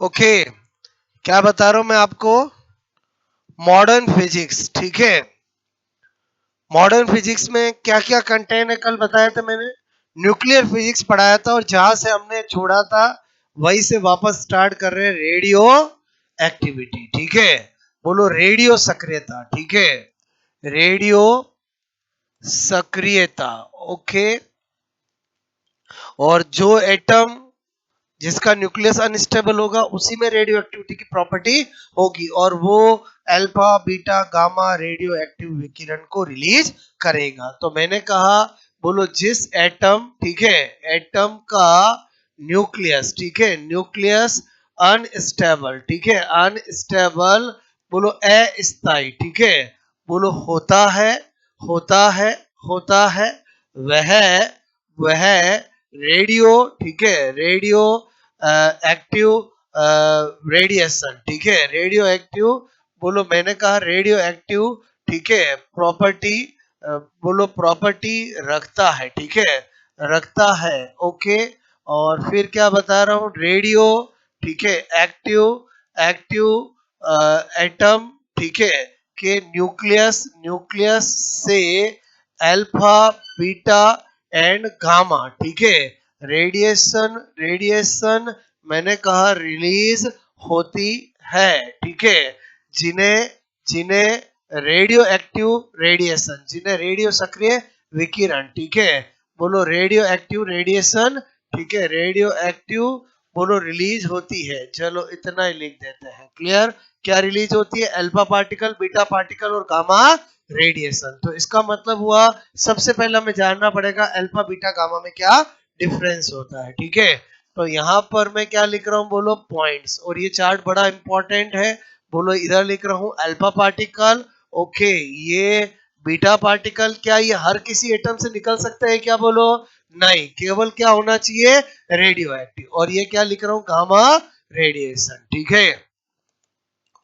Okay, क्या बता रहा हूं मैं आपको? मॉडर्न फिजिक्स, ठीक है। मॉडर्न फिजिक्स में क्या क्या कंटेंट है कल बताया था मैंने। न्यूक्लियर फिजिक्स पढ़ाया था और जहां से हमने छोड़ा था वहीं से वापस स्टार्ट कर रहे हैं। रेडियो एक्टिविटी, ठीक है। बोलो रेडियो सक्रियता, ठीक है। रेडियो सक्रियता, ओके। और जो एटम जिसका न्यूक्लियस अनस्टेबल होगा उसी में रेडियो एक्टिविटी की प्रॉपर्टी होगी और वो alpha beta gamma radio active विकिरण को रिलीज करेगा। तो मैंने कहा बोलो जिस एटम, ठीक है, एटम का न्यूक्लियस, ठीक है, न्यूक्लियस अनस्टेबल, ठीक है, अनस्टेबल, बोलो अस्थाई, ठीक है, बोलो होता है, होता है, होता है, वह वह रेडियो, ठीक है, रेडियो एक्टिव रेडिएशन, ठीक है, रेडियो एक्टिव, बोलो मैंने कहा रेडियो एक्टिव, ठीक है, प्रॉपर्टी, बोलो प्रॉपर्टी रखता है, ठीक है, रखता है, ओके। और फिर क्या बता रहा हूं, रेडियो, ठीक है, एक्टिव, एक्टिव एटम, ठीक है, के न्यूक्लियस, न्यूक्लियस से अल्फा बीटा एंड गामा, ठीक है, रेडिएशन, रेडिएशन मैंने कहा रिलीज होती है, ठीक है, जिन्हें जिन्हें रेडियो एक्टिव रेडिएशन, जिन्हें रेडियो सक्रिय विकिरण, ठीक है, बोलो रेडियो एक्टिव रेडिएशन, ठीक है, रेडियो एक्टिव, बोलो रिलीज होती है। चलो इतना ही लिख देते हैं, क्लियर। क्या रिलीज होती है? अल्फा पार्टिकल, बीटा पार्टिकल और गामा रेडिएशन। तो इसका मतलब हुआ सबसे पहले हमें जानना पड़ेगा अल्फा बीटा गामा में क्या डिफरेंस होता है, ठीक है। तो यहाँ पर मैं क्या लिख रहा हूँ, बोलो पॉइंट्स, और ये चार्ट बड़ा इंपॉर्टेंट है। बोलो इधर लिख रहा हूँ अल्फा पार्टिकल, ओके, ये बीटा पार्टिकल, क्या ये हर किसी एटम से निकल सकता है क्या? बोलो नहीं, केवल क्या होना चाहिए, रेडियो एक्टिव। और ये क्या लिख रहा हूँ, गामा रेडिएशन, ठीक है,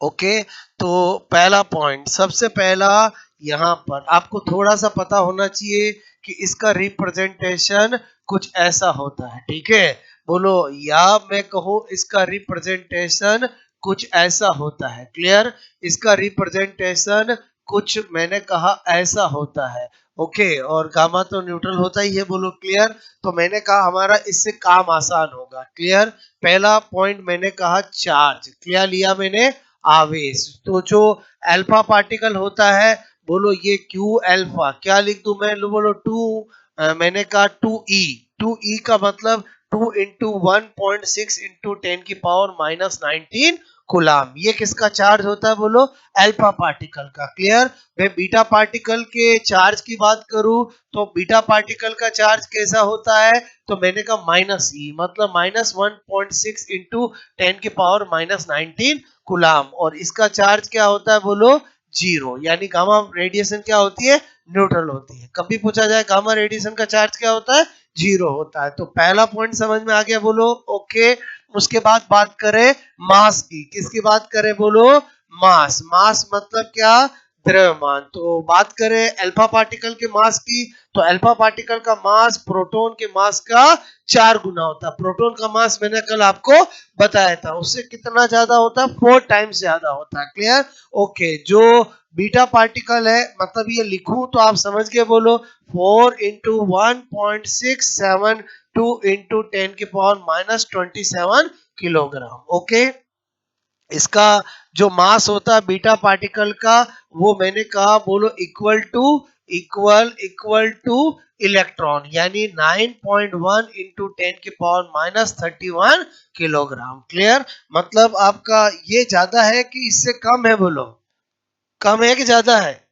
ओके। तो पहला पॉइंट, सबसे पहला यहाँ पर आपको थोड़ा सा पता होना चाहिए कि इसका रिप्रेजेंटेशन कुछ ऐसा होता है, ठीक है। बोलो या मैं कहूँ इसका रिप्रेजेंटेशन कुछ ऐसा होता है, क्लियर। इसका रिप्रेजेंटेशन कुछ मैंने कहा ऐसा होता है, ओके। और गामा तो न्यूट्रल होता ही है, बोलो क्लियर। तो मैंने कहा हमारा इससे काम आसान होगा, क्लियर। पहला पॉइंट मैंने कहा चार्ज, क्या लिया मैंने, आवेश। तो जो अल्फा पार्टिकल होता है, बोलो ये क्यू अल्फा, क्या लिख दूं मैं, बोलो टू, मैंने कहा 2e, 2e का मतलब 2 इंटू 1.6 इंटू 10⁻⁻19 कुलाम। ये किसका चार्ज होता है, बोलो अल्फा पार्टिकल का, क्लियर। मैं बीटा पार्टिकल के चार्ज की बात करूं तो बीटा पार्टिकल का चार्ज कैसा होता है, तो मैंने कहा -e, मतलब -1.6 इंटू 10⁻⁻19 कुलाम। और इसका चार्ज क्या होता है, बोलो जीरो, यानी गामा रेडिएशन क्या होती है, न्यूट्रल होती है। कभी पूछा जाए गामा रेडिएशन का चार्ज क्या होता है, जीरो होता है। तो पहला पॉइंट समझ में आ गया, बोलो ओके। उसके बाद बात करें मास की, किसकी बात करें, बोलो मास। मास मतलब क्या, द्रव्यमान। तो बात करें अल्फा पार्टिकल के मास की, तो अल्फा पार्टिकल का मास प्रोटॉन के मास का 4 गुना होता है। प्रोटॉन का मास मैंने कल आपको बताया था, उससे कितना ज्यादा होता है, 4 टाइम्स ज्यादा होता है, क्लियर, ओके। जो बीटा पार्टिकल है, मतलब ये लिखूं तो आप समझ के बोलो 4 इंटू 1.672 इंटू 10⁻⁻27 किलोग्राम, ओके। इसका जो मास होता है बीटा पार्टिकल का, वो मैंने कहा बोलो इक्वल टू इलेक्ट्रॉन, यानी 9.1 इंटू 10⁻⁻31 किलोग्राम, क्लियर। मतलब आपका ये ज्यादा है कि इससे कम है, बोलो कम है कि ज्यादा है।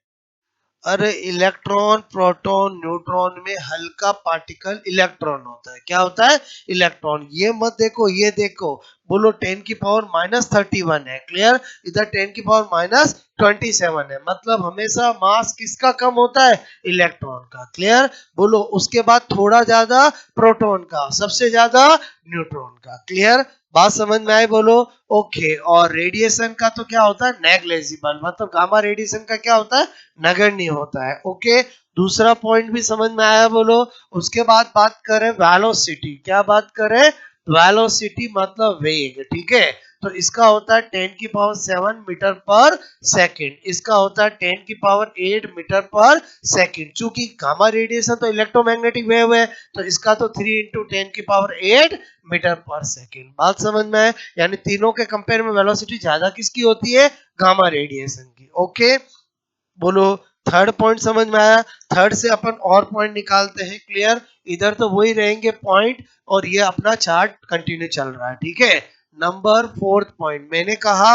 अरे इलेक्ट्रॉन प्रोटॉन न्यूट्रॉन में हल्का पार्टिकल इलेक्ट्रॉन होता है, क्या होता है, इलेक्ट्रॉन। ये मत देखो, ये देखो, बोलो 10⁻⁻31 है, क्लियर। इधर 10⁻⁻27 है, मतलब हमेशा मास किसका कम होता है, इलेक्ट्रॉन का, क्लियर। बोलो उसके बाद थोड़ा ज्यादा प्रोटॉन का, सबसे ज्यादा न्यूट्रॉन का, क्लियर। बात समझ में आई, बोलो ओके। और रेडिएशन का तो क्या होता है, नेग्लेजिबल, मतलब गामा रेडिएशन का क्या होता है, नगण्य होता है, ओके। दूसरा पॉइंट भी समझ में आया, बोलो। उसके बाद बात करें वेलोसिटी, क्या बात करें, वेलोसिटी मतलब वेग, ठीक है। तो इसका होता है 10⁷ मीटर पर सेकंड, इसका होता है 10⁸ मीटर पर सेकंड। चूंकि गामा रेडिएशन तो इलेक्ट्रोमैग्नेटिक वेव है, तो इसका तो 3 × 10⁸ मीटर पर सेकंड। बात समझ में है? यानी तीनों के कंपेयर में वेलोसिटी ज्यादा किसकी होती है? गामा रेडिएशन की। ओके, बोलो थर्ड पॉइंट समझ में आया? थर्ड से अपन और पॉइंट निकालते हैं। क्लियर? इधर तो वही रहेंगे पॉइंट और ये अपना चार्ट कंटिन्यू चल रहा है। ठीक है, नंबर फोर्थ पॉइंट मैंने कहा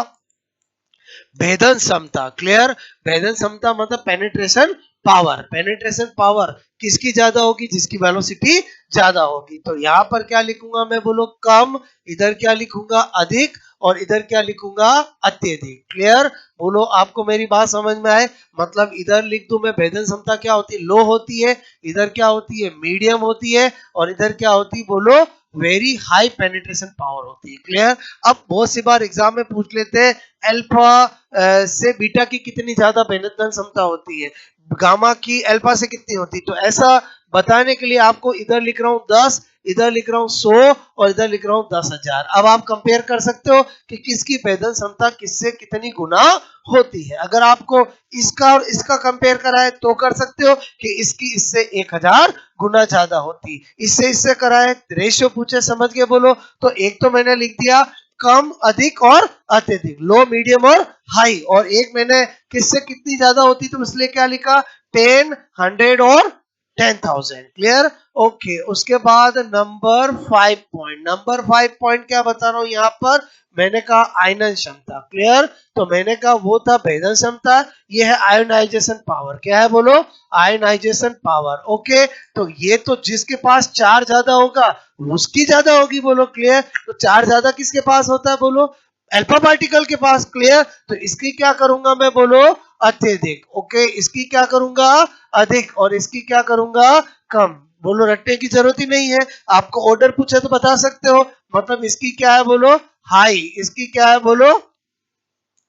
भेदन क्षमता। क्लियर? भेदन क्षमता मतलब पेनिट्रेशन पावर। पेनिट्रेशन पावर किसकी ज्यादा होगी? जिसकी वेलोसिटी ज्यादा होगी। तो यहाँ पर क्या लिखूंगा मैं? बोलो कम, इधर क्या लिखूंगा? अधिक, और इधर क्या लिखूंगा? अत्यधिक। क्लियर? बोलो आपको मेरी बात समझ में आए? मतलब इधर लिख दूं मैं भेदन क्षमता क्या होती है? लो होती है। इधर क्या होती है? मीडियम होती है। और इधर क्या होती है? बोलो वेरी हाई पेनिट्रेशन पावर होती है। क्लियर? अब बहुत सी बार एग्जाम में पूछ लेते हैं अल्फा से बीटा की कितनी ज्यादा भेदन क्षमता होती है, गामा की अल्फा से कितनी होती है। तो ऐसा बताने के लिए आपको इधर लिख रहा हूं 10, इधर लिख रहा हूं 100 और इधर लिख रहा हूं 10,000। अब आप कंपेयर कर सकते हो कि किसकी भेदन क्षमता किससे कितनी गुना होती है। अगर आपको इसका और इसका कंपेयर कराए तो कर सकते हो कि इसकी इससे 1000 गुना ज्यादा होती। इससे कराए, रेशियो पूछे, समझ के बोलो। तो एक तो मैंने लिख दिया कम, अधिक और अत्यधिक, लो, मीडियम और हाई। और एक मैंने किससे कितनी ज्यादा होती तो इसलिए क्या लिखा? 10, 100 और 10,000। क्लियर? ओके, उसके बाद नंबर 5 पॉइंट। नंबर 5 पॉइंट क्या बता रहा हूं यहाँ पर? मैंने कहा आयनन क्षमता। क्लियर? तो मैंने कहा वो था भेदन क्षमता, ये है आयोनाइजेशन पावर। क्या है? बोलो आयोनाइजेशन पावर। ओके, तो ये तो जिसके पास चार्ज ज्यादा होगा उसकी ज्यादा होगी। बोलो क्लियर? तो चार्ज ज्यादा किसके पास होता है? बोलो अल्फा पार्टिकल के पास। क्लियर? तो इसकी क्या करूंगा मैं? बोलो अत्यधिक। ओके, इसकी क्या करूंगा? अधिक। और इसकी क्या करूंगा? कम। बोलो रटने की जरूरत ही नहीं है, आपको ऑर्डर पूछे तो बता सकते हो। मतलब इसकी क्या है? बोलो हाई। इसकी क्या है? बोलो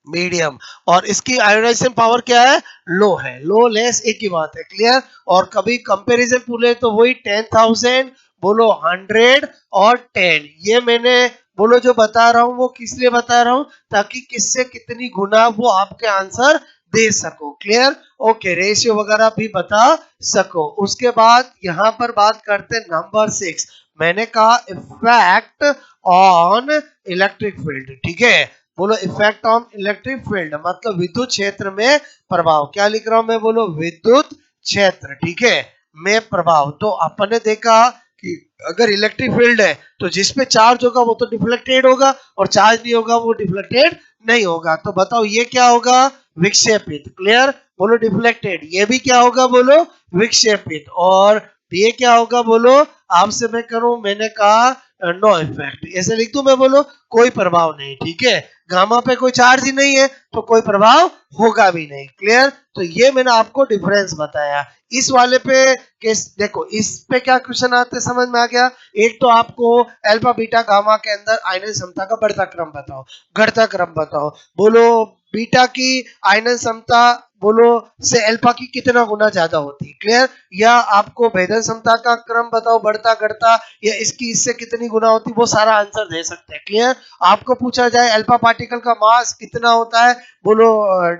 मीडियम। और इसकी आयोनाइजेशन पावर क्या है? लो है। लो लेस एक ही बात है। क्लियर? और कभी कंपैरिजन पूछे तो वही 10,000, बोलो 100 और 10। ये मैंने बोलो जो बता रहा हूं वो किस लिए बता रहा हूं? ताकि किससे कितनी गुना वो आपके आंसर दे सको। क्लियर? ओके, रेशियो वगैरह भी बता सको। उसके बाद यहां पर बात करते हैं नंबर 6। मैंने कहा इफेक्ट ऑन इलेक्ट्रिक फील्ड। ठीक है, बोलो इफेक्ट ऑन इलेक्ट्रिक फील्ड मतलब विद्युत क्षेत्र में प्रभाव। क्या लिख रहा हूं मैं? बोलो विद्युत क्षेत्र। ठीक है, में प्रभाव। तो अपन ने देखा कि अगर इलेक्ट्रिक फील्ड है तो जिसपे चार्ज होगा वो तो डिफ्लेक्टेड होगा, और चार्ज नहीं होगा वो डिफ्लेक्टेड नहीं होगा। तो बताओ ये क्या होगा? विक्षेपित। क्लियर? बोलो डिफ्लेक्टेड। ये भी क्या होगा? बोलो विक्षेपित। और ये क्या होगा? बोलो आपसे मैं करूं, मैंने कहा नो इफेक्ट। ऐसे लिख दूं मैं? बोलो कोई प्रभाव नहीं। ठीक है, गामा पे कोई चार्ज ही नहीं है तो कोई प्रभाव होगा भी नहीं। क्लियर? तो ये मैंने आपको डिफरेंस बताया। इस वाले पे केस देखो, इस पे क्या क्वेश्चन आते समझ में आ गया? एक तो आपको अल्फा बीटा गामा के अंदर आयनन क्षमता का बढ़ता क्रम बताओ, घटता क्रम बताओ। बोलो बीटा की आयनन क्षमता बोलो से अल्फा की कितना गुना ज्यादा होती है। क्लियर? या आपको भेदन क्षमता का क्रम बताओ, बढ़ता घटता, या इसकी इससे कितनी गुना होती, वो सारा आंसर दे सकते हैं। क्लियर? आपको पूछा जाए अल्फा पार्टिकल का मास कितना होता है, बोलो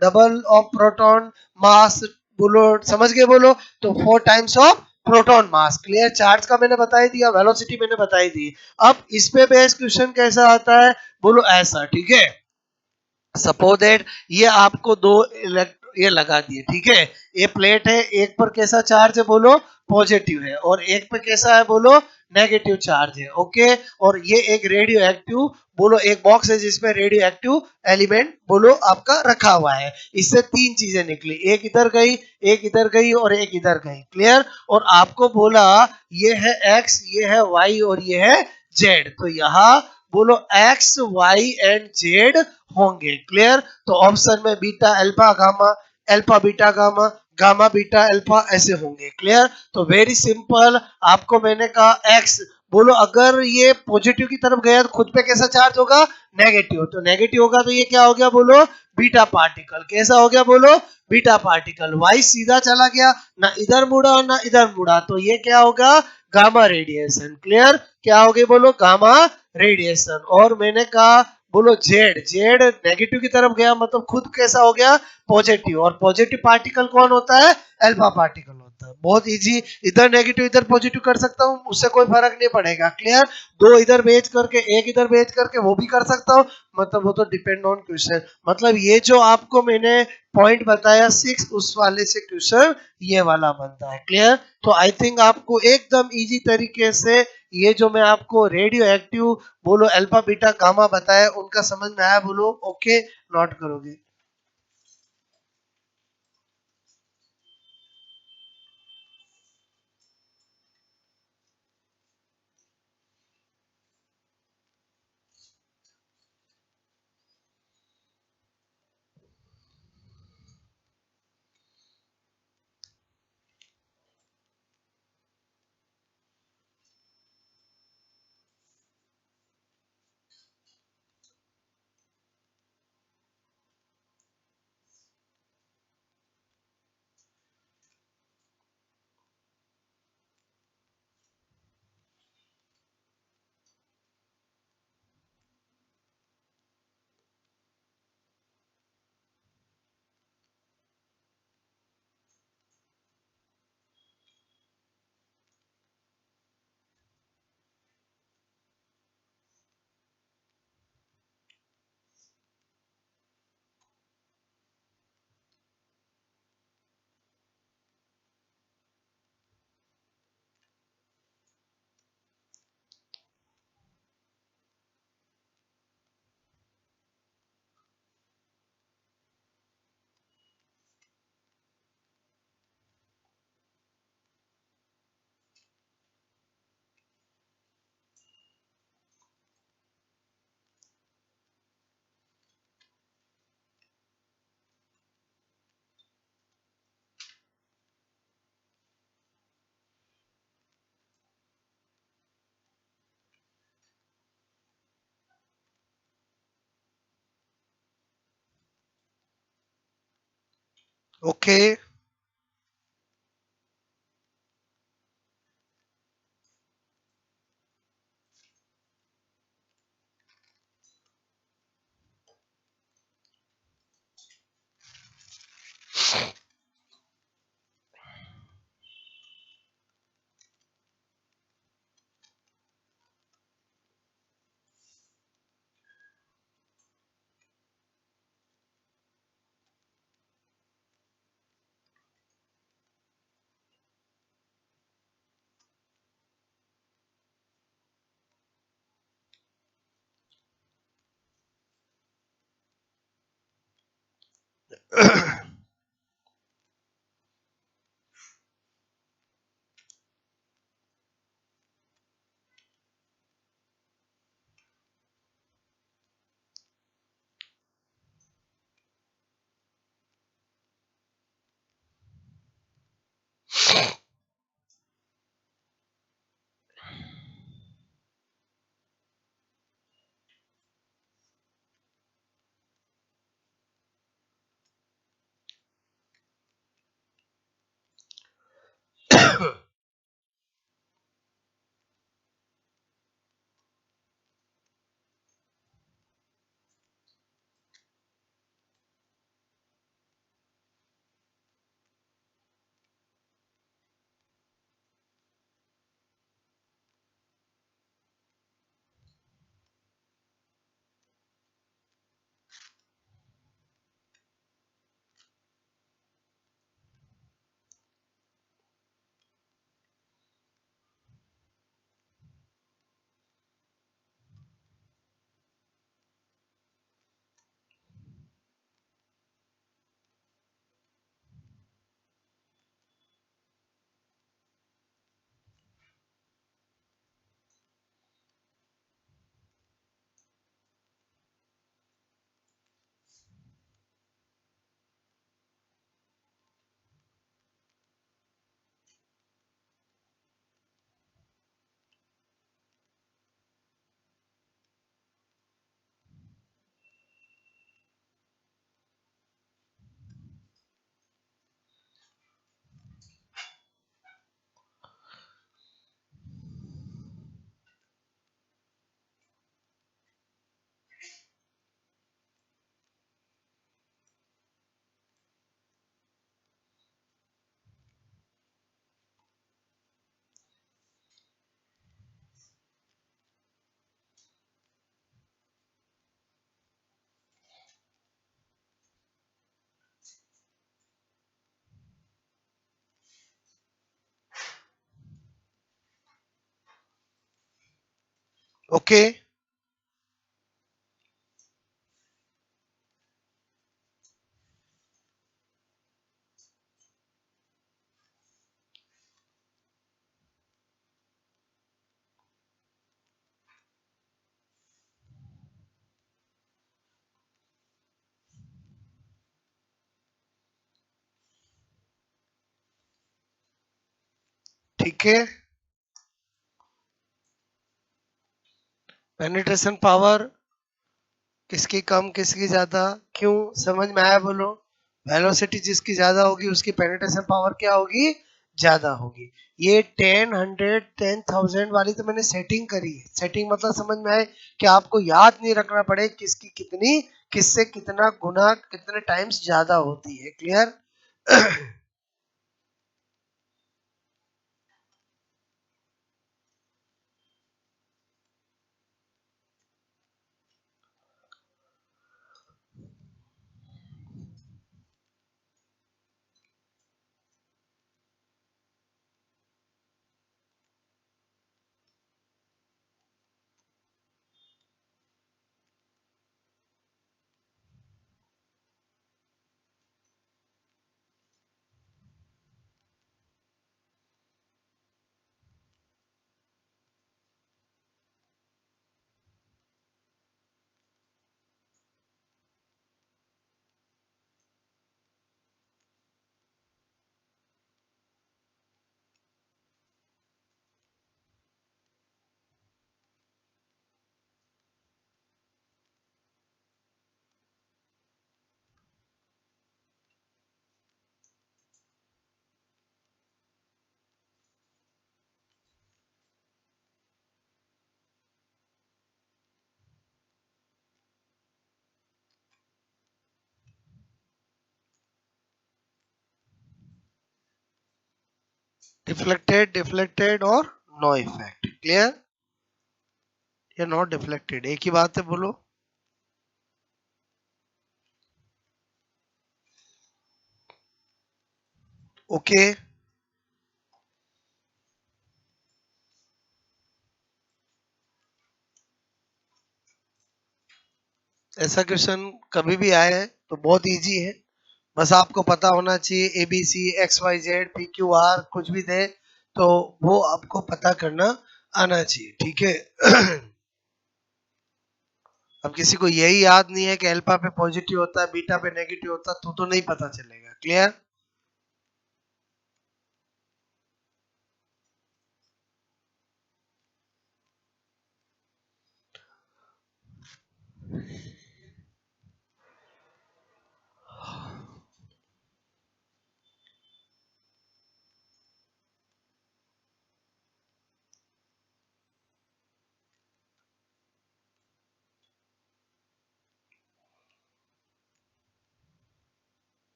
डबल ऑफ प्रोटॉन मास। बोलो समझ गए? बोलो तो 4 times of proton mass. Clear? Charge का मैंने बता ही दिया, वेलोसिटी मैंने बताई दी। अब इस पे बेस्ड क्वेश्चन कैसा आता है? बोलो ऐसा। ठीक है, सपोज दैट ये आपको दो ये लगा दिए। ठीक है, ये प्लेट है, एक पर कैसा चार्ज है? बोलो पॉजिटिव है, और एक पे कैसा है? बोलो नेगेटिव चार्ज है। ओके, और ये एक रेडियो एक्टिव, बोलो एक बॉक्स है जिसमें रेडियो एक्टिव एलिमेंट बोलो आपका रखा हुआ है। इससे तीन चीजें निकली, एक इधर गई, एक इधर गई और एक इधर गई। क्लियर? और आपको बोला ये है एक्स, ये है वाई और ये है जेड। तो यहाँ बोलो एक्स वाई एंड जेड होंगे। क्लियर? तो ऑप्शन में beta alpha gamma, alpha beta gamma, gamma beta alpha ऐसे होंगे। क्लियर? तो वेरी सिंपल। आपको मैंने कहा एक्स, बोलो अगर ये पॉजिटिव की तरफ गया तो खुद पे कैसा चार्ज होगा? नेगेटिव। तो नेगेटिव होगा तो ये क्या हो गया? बोलो बीटा पार्टिकल। कैसा हो गया? बोलो बीटा पार्टिकल। वाई सीधा चला गया, ना इधर मुड़ा और ना इधर मुड़ा, तो ये क्या होगा? Gamma radiation. क्लियर? क्या हो गया? बोलो गामा रेडिएशन। और मैंने कहा बोलो जेड, जेड नेगेटिव की तरफ गया मतलब खुद कैसा हो गया, पॉजिटिव, और पॉजिटिव पार्टिकल कौन होता है, अल्फा पार्टिकल होता है। बहुत इजी, इधर नेगेटिव इधर पॉजिटिव कर सकता हूँ, उससे कोई फर्क नहीं पड़ेगा। क्लियर, दो इधर भेज करके एक इधर भेज करके वो भी कर सकता हूँ, मतलब वो तो डिपेंड ऑन क्वेश्चन। मतलब ये जो आपको मैंने पॉइंट बताया 6, उस वाले से क्वेश्चन ये वाला बनता है। क्लियर, तो आई थिंक आपको एकदम इजी तरीके से ये जो मैं आपको रेडियो एक्टिव बोलो अल्फा बीटा गामा बताया उनका समझ में आया, बोलो ओके, नोट करोगे। ओके, ओके, ठीक है। पेनिट्रेशन पावर किसकी कम किसकी ज्यादा, क्यों, समझ में आया बोलो। वेलोसिटी जिसकी ज्यादा होगी उसकी पेनिट्रेशन पावर क्या होगी, ज्यादा होगी। ये 10, 100, 10,000 वाली तो मैंने सेटिंग करी है। सेटिंग मतलब समझ में आए कि आपको याद नहीं रखना पड़े किसकी कितनी, किससे कितना गुना कितने टाइम्स ज्यादा होती है। क्लियर। डिफ्लेक्टेड, डिफ्लेक्टेड और नो इफेक्ट। क्लियर या नॉट डिफ्लेक्टेड, एक ही बात है, बोलो। ओके। ऐसा क्वेश्चन कभी भी आए तो बहुत इजी है। बस आपको पता होना चाहिए ABC XYZ PQR कुछ भी दे तो वो आपको पता करना आना चाहिए। ठीक है। अब किसी को यही याद नहीं है कि अल्फा पे पॉजिटिव होता है बीटा पे नेगेटिव होता है तो नहीं पता चलेगा। क्लियर।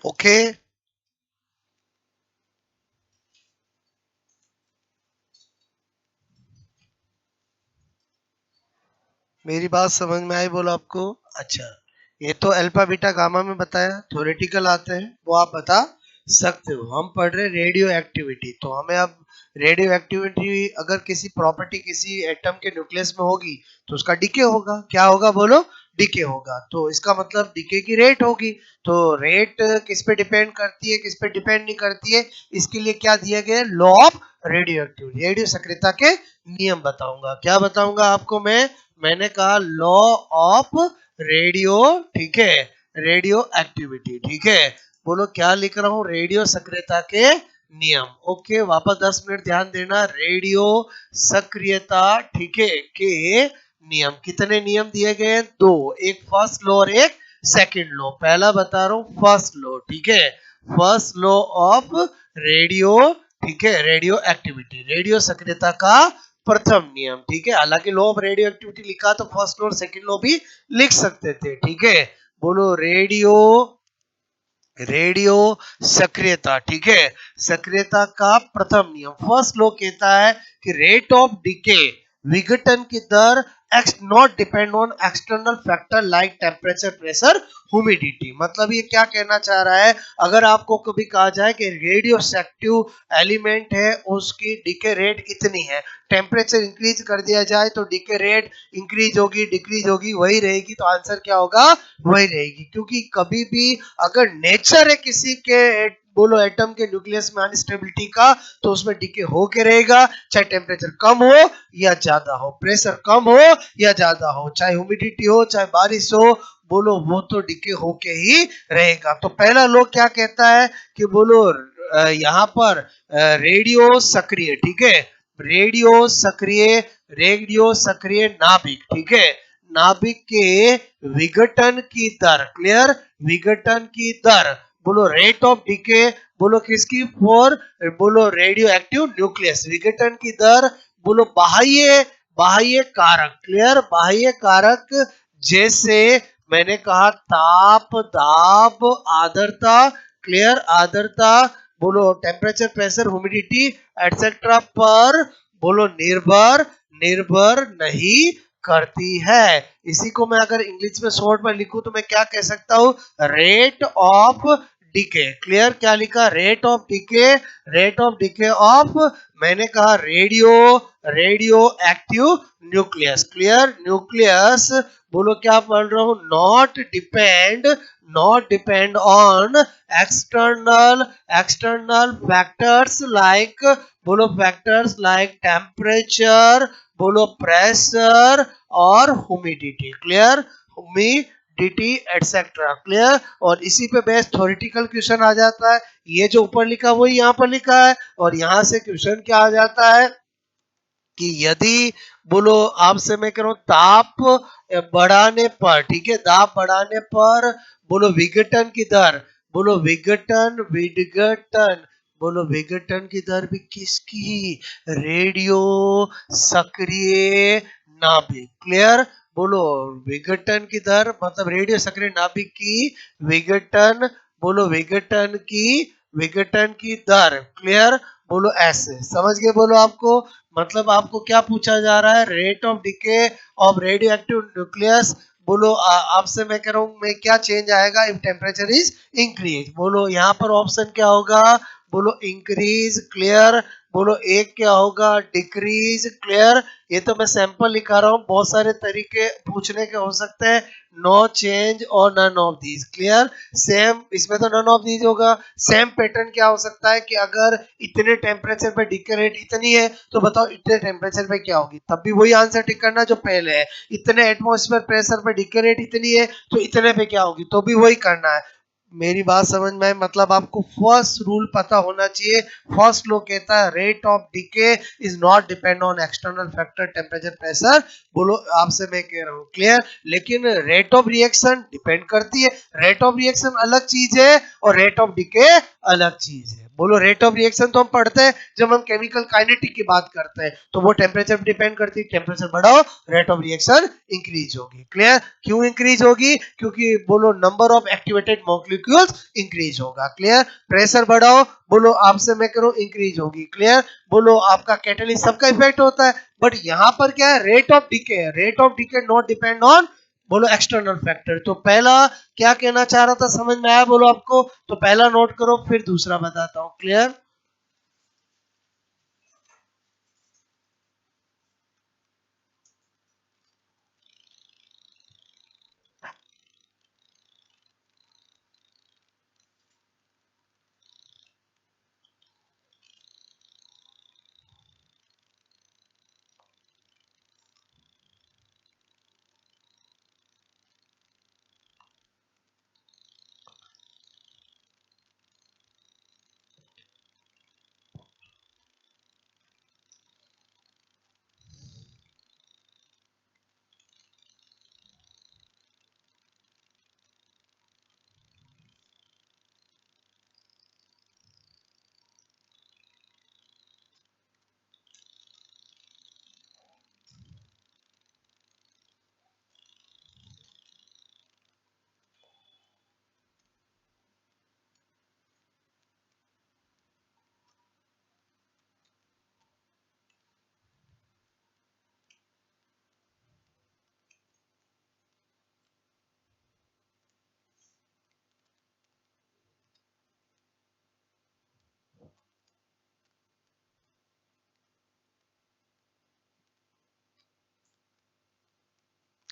ओके, मेरी बात समझ में आई बोलो आपको। अच्छा, ये तो अल्फा बीटा गामा में बताया, थ्योरेटिकल आते हैं वो आप बता सकते हो। हम पढ़ रहे रेडियो एक्टिविटी, तो हमें अब रेडियो एक्टिविटी अगर किसी प्रॉपर्टी किसी एटम के न्यूक्लियस में होगी तो उसका डीके होगा। क्या होगा बोलो, डीके होगा। तो इसका मतलब डीके की रेट होगी। तो रेट किस पे डिपेंड करती है किस पे डिपेंड नहीं करती है, इसके लिए क्या दिया गया है, law of radio activity, radio सक्रियता के नियम बताऊंगा। क्या बताऊंगा आपको मैंने कहा लॉ ऑफ रेडियो, ठीक है, रेडियो एक्टिविटी। ठीक है, बोलो क्या लिख रहा हूं, रेडियो सक्रियता के नियम। ओके, वापस 10 मिनट ध्यान देना। रेडियो सक्रियता, ठीक है, के नियम। कितने नियम दिए गए हैं, दो, एक फर्स्ट लॉ और एक सेकंड लॉ। पहला बता रहा हूं फर्स्ट लॉ, ठीक है, फर्स्ट लॉ ऑफ रेडियो, ठीक है, रेडियो एक्टिविटी, रेडियो सक्रियता का प्रथम नियम, ठीक है। हालांकि लॉ ऑफ रेडियो एक्टिविटी लिखा तो फर्स्ट लॉ और सेकंड लॉ भी लिख सकते थे, ठीक है। बोलो रेडियो रेडियो सक्रियता, ठीक है। सक्रियता का प्रथम नियम फर्स्ट लॉ कहता है कि रेट ऑफ डिके, विघटन की दर x not depend on external factor like temperature, pressure, humidity. मतलब ये क्या कहना चाह रहा है, अगर आपको कभी कहा जाए कि रेडियो एक्टिव एलिमेंट है उसकी डिके रेट इतनी है, टेम्परेचर इंक्रीज कर दिया जाए तो डिके रेट इंक्रीज होगी डिक्रीज होगी वही रहेगी, तो आंसर क्या होगा, वही रहेगी। क्योंकि कभी भी अगर नेचर है किसी के बोलो एटम के न्यूक्लियस में अनस्टेबिलिटी का, तो उसमें डीके हो के रहेगा, चाहे टेम्परेचर कम हो या ज्यादा हो, प्रेशर कम हो या ज्यादा हो, चाहे ह्यूमिडिटी हो चाहे बारिश हो, बोलो वो तो डीके होके ही रहेगा। तो पहला लोग क्या कहता है कि बोलो यहाँ पर रेडियो सक्रिय, ठीक है, रेडियो सक्रिय, रेडियो सक्रिय नाभिक, ठीक है, नाभिक के विघटन की दर, क्लियर, विघटन की दर, बोलो रेट ऑफ डीके, बोलो किसकी, फॉर बोलो रेडियो एक्टिव न्यूक्लियस, विघटन की दर, बोलो बाह्य बाह्य कारक, क्लियर, बाह्य कारक जैसे मैंने कहा ताप, दाब, आर्द्रता, क्लियर, आर्द्रता, बोलो टेम्परेचर, प्रेशर, ह्यूमिडिटी एटसेट्रा पर बोलो निर्भर निर्भर नहीं करती है। इसी को मैं अगर इंग्लिश में शॉर्ट में लिखूं तो मैं क्या कह सकता हूं, रेट ऑफ डिके, क्लियर, क्या लिखा, rate of decay, rate of decay of, मैंने कहा radio radio active nucleus, clear, nucleus, बोलो क्या पढ़ रहा हूं, not depend on external external factors like, बोलो फैक्टर्स लाइक टेम्परेचर, बोलो प्रेशर और humidity, clear, humidity etcetera, clear. और इसी पे बेस थ्योरेटिकल क्वेश्चन आ जाता है, ये जो ऊपर लिखा वही यहाँ पर लिखा है, और यहाँ से क्वेश्चन क्या आ जाता है कि यदि बोलो आपसे मैं कह रहा हूं ताप बढ़ाने पर, ठीक है, दाब बढ़ाने पर बोलो विघटन की दर, बोलो विघटन विघटन, बोलो विघटन की दर भी किसकी, रेडियो सक्रिय नाभिक, क्लियर, बोलो विघटन की दर मतलब रेडियो सक्रिय नाभिक की विघटन, बोलो विघटन की दर, क्लियर, बोलो ऐसे, समझ गए, बोलो आपको मतलब आपको क्या पूछा जा रहा है, rate of decay of radio active nucleus, बोलो आपसे मैं कह रहा हूं मैं क्या चेंज आएगा इफ टेम्परेचर इज इंक्रीज, बोलो यहाँ पर ऑप्शन क्या होगा, बोलो इंक्रीज, क्लियर, बोलो एक क्या होगा, डिक्रीज, क्लियर। ये तो मैं सैंपल लिखा रहा हूँ, बहुत सारे तरीके पूछने के हो सकते हैं, नो चेंज और none of these, clear, same, इसमें तो नन ऑफ दीज होगा। सेम पैटर्न क्या हो सकता है कि अगर इतने टेम्परेचर पे डिके रेट इतनी है तो बताओ इतने टेम्परेचर पे क्या होगी, तब भी वही आंसर टिक करना जो पहले है, इतने एटमॉस्फेयर प्रेशर पे डिके रेट इतनी है तो इतने पे क्या होगी, तो भी वही करना है। मेरी बात समझ में आए, मतलब आपको फर्स्ट रूल पता होना चाहिए। फर्स्ट लॉ कहता है rate of decay is not depend on external factor temperature pressure, बोलो आपसे मैं कह रहा हूँ, क्लियर। लेकिन रेट ऑफ रिएक्शन डिपेंड करती है, रेट ऑफ रिएक्शन अलग चीज है और रेट ऑफ डिके अलग चीज है। बोलो रेट ऑफ रिएक्शन तो हम पढ़ते हैं जब हम केमिकल काइनेटिक की बात करते हैं, तो वो टेम्परेचर पर डिपेंड करती है, टेम्परेचर बढ़ाओ रेट ऑफ रिएक्शन इंक्रीज होगी, क्लियर। क्यों इंक्रीज होगी, क्योंकि बोलो number of activated molecules increase होगा, क्लियर। प्रेशर बढ़ाओ, बोलो आपसे मैं करूं इंक्रीज होगी, क्लियर। बोलो आपका कैटलिस्ट सबका इफेक्ट होता है, बट यहाँ पर क्या है, रेट ऑफ डिके है, rate of decay not depend on बोलो एक्सटर्नल फैक्टर। तो पहला क्या कहना चाह रहा था, समझ में आया बोलो आपको, तो पहला नोट करो फिर दूसरा बताता हूं, क्लियर।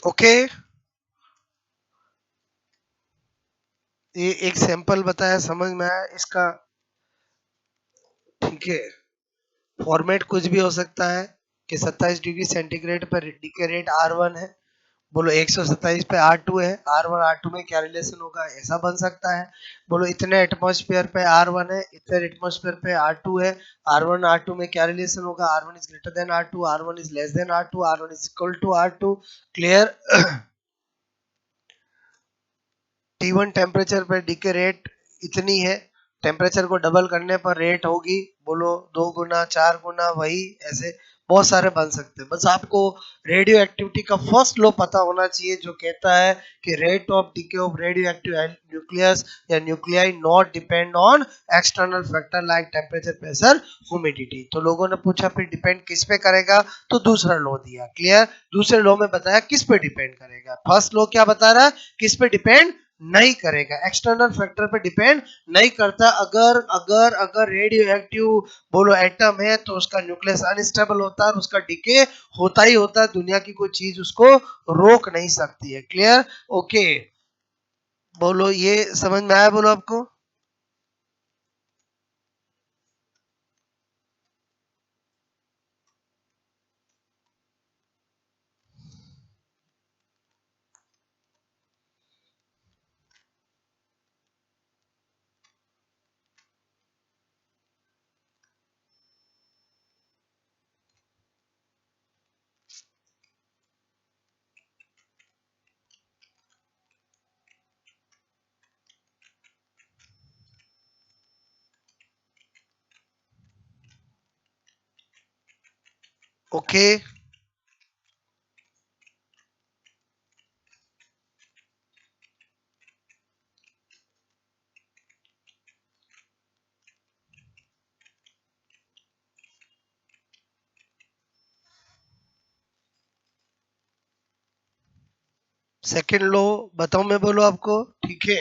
ओके, ये एक सैंपल बताया, समझ में आया इसका? ठीक है, फॉर्मेट कुछ भी हो सकता है कि 27 डिग्री सेंटीग्रेड पर डीके रेट R1 है, बोलो 127 पे R2 है, R1 R2 में क्या रिलेशन होगा, ऐसा बन सकता है। बोलो इतने एटमॉस्फेयर पे R1 है, इतने एटमॉस्फेयर पे R2 है, R1 R2 में क्या रिलेशन होगा, R1 is greater than R2, R1 is less than R2, R1 is equal to R2। Clear? T1 temperature पर डीके रेट इतनी है, टेम्परेचर को डबल करने पर रेट होगी, बोलो 2 गुना 4 गुना, वही ऐसे बहुत सारे बन सकते हैं। बस आपको रेडियो एक्टिविटी का फर्स्ट लॉ पता होना चाहिए जो कहता है कि rate of decay of radio active nucleus या nuclei not depend on external factor like temperature, pressure, humidity. तो लोगों ने पूछा फिर डिपेंड किस पे करेगा, तो दूसरा लॉ दिया। क्लियर? दूसरे लॉ में बताया किस पे डिपेंड करेगा। फर्स्ट लॉ क्या बता रहा है, किस पे डिपेंड नहीं करेगा, एक्सटर्नल फैक्टर पे डिपेंड नहीं करता। अगर अगर अगर रेडियो एक्टिव बोलो एटम है तो उसका न्यूक्लियस अनस्टेबल होता है और उसका डीके होता ही होता है, दुनिया की कोई चीज उसको रोक नहीं सकती है। क्लियर? ओके, बोलो ये समझ में आया, बोलो आपको? ओके, सेकंड लो बताऊं मैं, बोलो आपको? ठीक है,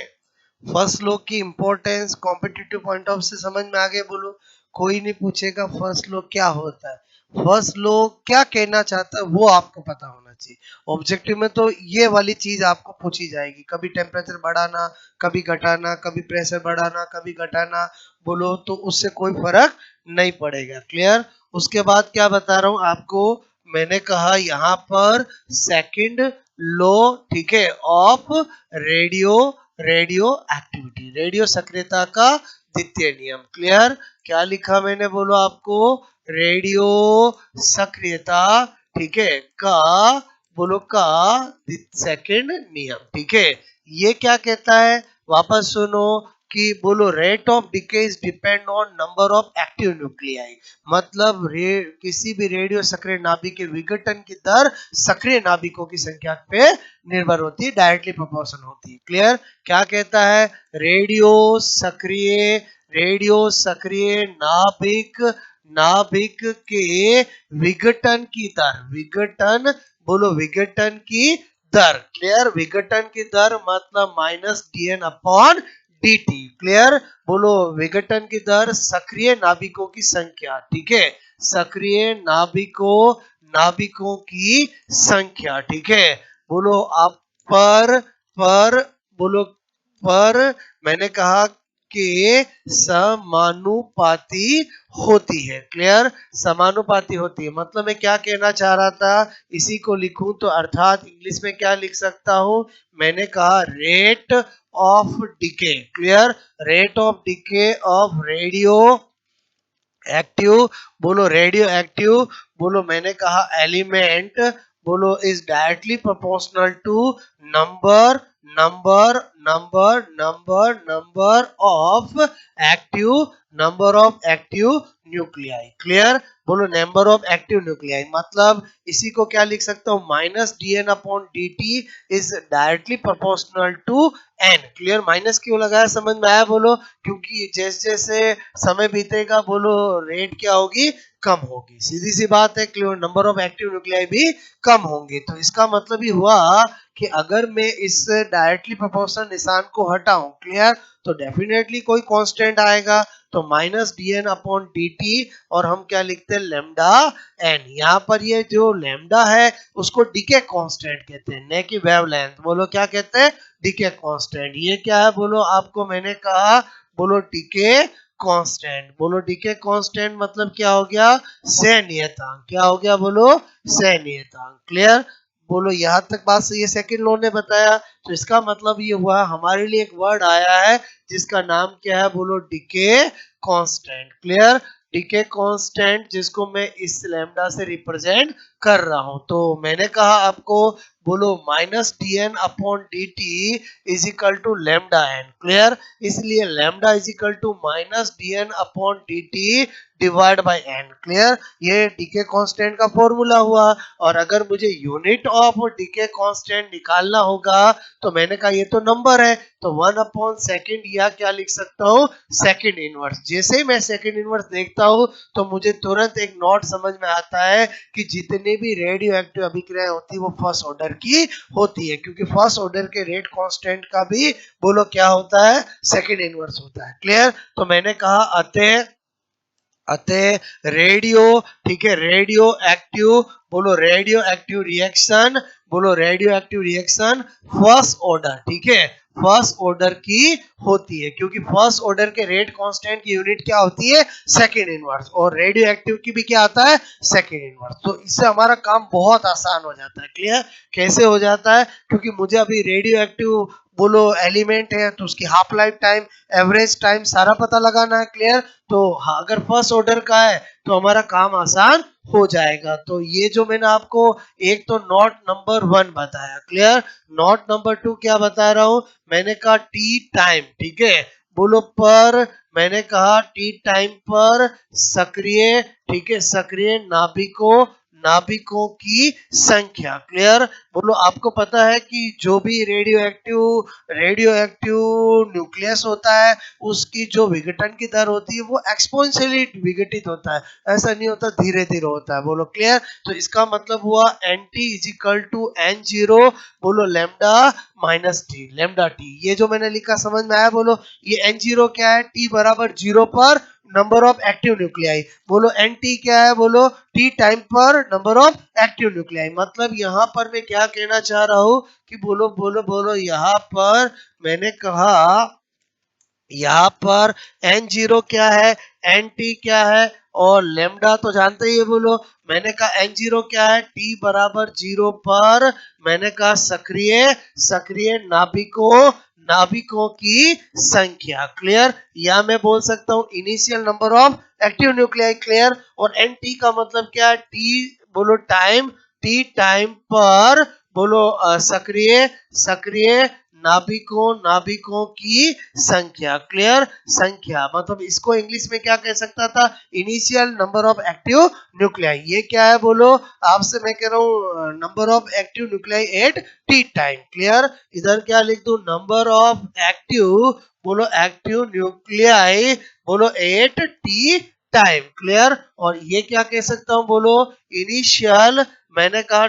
फर्स्ट लो की इंपॉर्टेंस कॉम्पिटिटिव पॉइंट ऑफ से समझ में आ गए, बोलो? कोई नहीं पूछेगा फर्स्ट लो क्या होता है, फर्स्ट लो क्या कहना चाहता है वो आपको पता होना चाहिए। ऑब्जेक्टिव में तो ये वाली चीज आपको पूछी जाएगी, कभी टेम्परेचर बढ़ाना, कभी घटाना, कभी प्रेशर बढ़ाना, कभी घटाना, बोलो तो उससे कोई फर्क नहीं पड़ेगा। क्लियर? उसके बाद क्या बता रहा हूं आपको, मैंने कहा यहाँ पर सेकंड लो, ठीक है, of radio radio activity, radio सक्रियता का द्वितीय नियम। क्लियर? क्या लिखा मैंने, बोलो आपको? रेडियो सक्रियता, ठीक है, का, बोलो का सेकंड नियम। ठीक है, ये क्या कहता है, वापस सुनो कि बोलो rate of decay is depend on number of active nuclei, मतलब किसी भी रेडियो सक्रिय नाभिक के विघटन की दर सक्रिय नाभिकों की संख्या पे निर्भर होती है, डायरेक्टली प्रोपोर्शनल होती है। क्लियर? क्या कहता है, रेडियो सक्रिय, रेडियो सक्रिय नाभिक, नाभिक के विघटन की दर, विघटन, बोलो विघटन की दर। क्लियर? विघटन की दर मतलब minus dn upon dt। Clear? बोलो विघटन की दर सक्रिय नाभिकों की संख्या, ठीक है, सक्रिय नाभिकों, नाभिकों की संख्या, ठीक है। बोलो आप पर बोलो पर मैंने कहा कि समानुपाती होती है। क्लियर? समानुपाती होती है, मतलब मैं क्या कहना चाह रहा था, इसी को लिखूं तो अर्थात इंग्लिश में क्या लिख सकता हूं, मैंने कहा rate of decay. Clear? Rate of decay of radio active, बोलो रेडियो एक्टिव, बोलो मैंने कहा एलिमेंट, बोलो is directly proportional to number, number number number number of active, number of active nuclei. Clear? बोलो नंबर ऑफ एक्टिव न्यूक्लियाई, मतलब इसी को क्या लिख सकता हूँ, minus dn upon dt is directly proportional to n। Clear? Minus क्यों लगाया, समझ में आया, बोलो? क्योंकि जैसे जैसे समय बीतेगा, बोलो रेट क्या होगी, कम होगी, सीधी सी बात है। Clear? Number of active nuclei भी कम होंगे, तो इसका मतलब ये हुआ कि अगर मैं इस डायरेक्टली प्रोपोर्शनल निशान को हटाऊं, क्लियर, तो डेफिनेटली कोई कांस्टेंट आएगा, तो minus D N upon D t, और हम क्या लिखते हैं लेमडा एन। यहाँ पर ये जो लेमडा है उसको डीके कांस्टेंट कहते हैं, न कि वेवलेंथ। बोलो क्या कहते हैं? Decay constant. ये क्या है बोलो? आपको मैंने कहा बोलो डीके कांस्टेंट। बोलो डीके कांस्टेंट मतलब क्या हो गया? सह-नियतांक। क्या हो गया बोलो? सह-नियतांक। क्लियर? बोलो यहाँ तक बात सही है? सेकंड लॉ ने बताया, तो इसका मतलब ये हुआ हमारे लिए एक वर्ड आया है जिसका नाम क्या है बोलो? Decay constant. Clear? Decay constant जिसको मैं इस लैम्डा से रिप्रेजेंट कर रहा हूं। तो मैंने कहा आपको बोलो minus D N upon D T is equal to lambda N. Clear? इसलिए lambda is equal to minus D N upon D T divide by N. Clear? ये डीके कांस्टेंट का फॉर्मूला हुआ। और अगर मुझे यूनिट ऑफ डीके कांस्टेंट निकालना होगा तो मैंने कहा ये तो नंबर है, तो 1 अपॉन सेकंड या क्या लिख सकता हूँ? Second inverse. जैसे ही मैं सेकंड इनवर्स देखता हूँ तो मुझे तुरंत एक नोट समझ में आता है कि जितने भी रेडियो एक्टिव अभिक्रियाएं होती है वो फर्स्ट ऑर्डर की होती है, क्योंकि फर्स्ट ऑर्डर के रेट कांस्टेंट का भी बोलो क्या होता है? सेकंड इनवर्स होता है। क्लियर? तो मैंने कहा अतः रेडियो, ठीक है, रेडियो एक्टिव, बोलो रेडियो एक्टिव रिएक्शन, बोलो radio active reaction first order, ठीक है, फर्स्ट ऑर्डर की होती है, क्योंकि फर्स्ट ऑर्डर के रेट कांस्टेंट की यूनिट क्या होती है? Second inverse. और रेडियो एक्टिव की भी क्या आता है? Second inverse. तो इससे हमारा काम बहुत आसान हो जाता है। क्लियर? कैसे हो जाता है? क्योंकि मुझे अभी रेडियो एक्टिव बोलो एलिमेंट है तो उसकी half life time, average time सारा पता लगाना है। क्लियर? तो अगर फर्स्ट ऑर्डर का है तो हमारा काम आसान हो जाएगा। तो ये जो मैंने आपको एक तो नोट नंबर 1 बताया। क्लियर? नोट नंबर 2 क्या बता रहा हूं? मैंने कहा टी टाइम, ठीक है, बोलो पर, मैंने कहा टी टाइम पर सक्रिय, ठीक है, सक्रिय नाभिकों की संख्या। क्लियर? बोलो आपको पता है कि जो भी रेडियो एक्टिव न्यूक्लियस होता है उसकी जो विघटन की दर होती है वो एक्सपोनेंशियली विघटित होता है, ऐसा नहीं होता धीरे धीरे होता है। बोलो क्लियर? तो इसका मतलब हुआ N T is equal to N zero, बोलो lambda minus T, lambda T. ये जो मैंने लिखा समझ में आया? बोलो ये एन जीरो क्या है? टी बराबर जीरो पर नंबर ऑफ एक्टिव न्यूक्लियाई। बोलो एन टी क्या है? बोलो टी टाइम पर नंबर ऑफ एक्टिव न्यूक्लियाई। मतलब यहाँ पर मैं क्या कहना चाह रहा हूँ कि बोलो बोलो बोलो यहाँ पर मैंने कहा यहाँ पर एन जीरो क्या है, एन टी क्या है, और लेमडा तो जानते ही है। बोलो मैंने कहा एन जीरो क्या है? टी बराबर जीरो पर मैंने कहा सक्रिय सक्रिय नाभिकों की संख्या। क्लियर? या मैं बोल सकता हूँ initial number of active nuclei. Clear? और एन टी का मतलब क्या है? टी बोलो टाइम, टी टाइम पर बोलो सक्रिय सक्रिय नाभिकों की संख्या। क्लियर? संख्या मतलब इसको इंग्लिश में क्या कह सकता था? Initial number of active nuclei. ये क्या है? बोलो आपसे मैं कह रहा हूँ number of active nuclei at T time. Clear? इधर क्या लिख दूं? नंबर ऑफ एक्टिव, बोलो एक्टिव न्यूक्लियाई, बोलो एट टी टाइम। क्लियर? और ये क्या कह सकता हूं? बोलो इनिशियल, मैंने कहा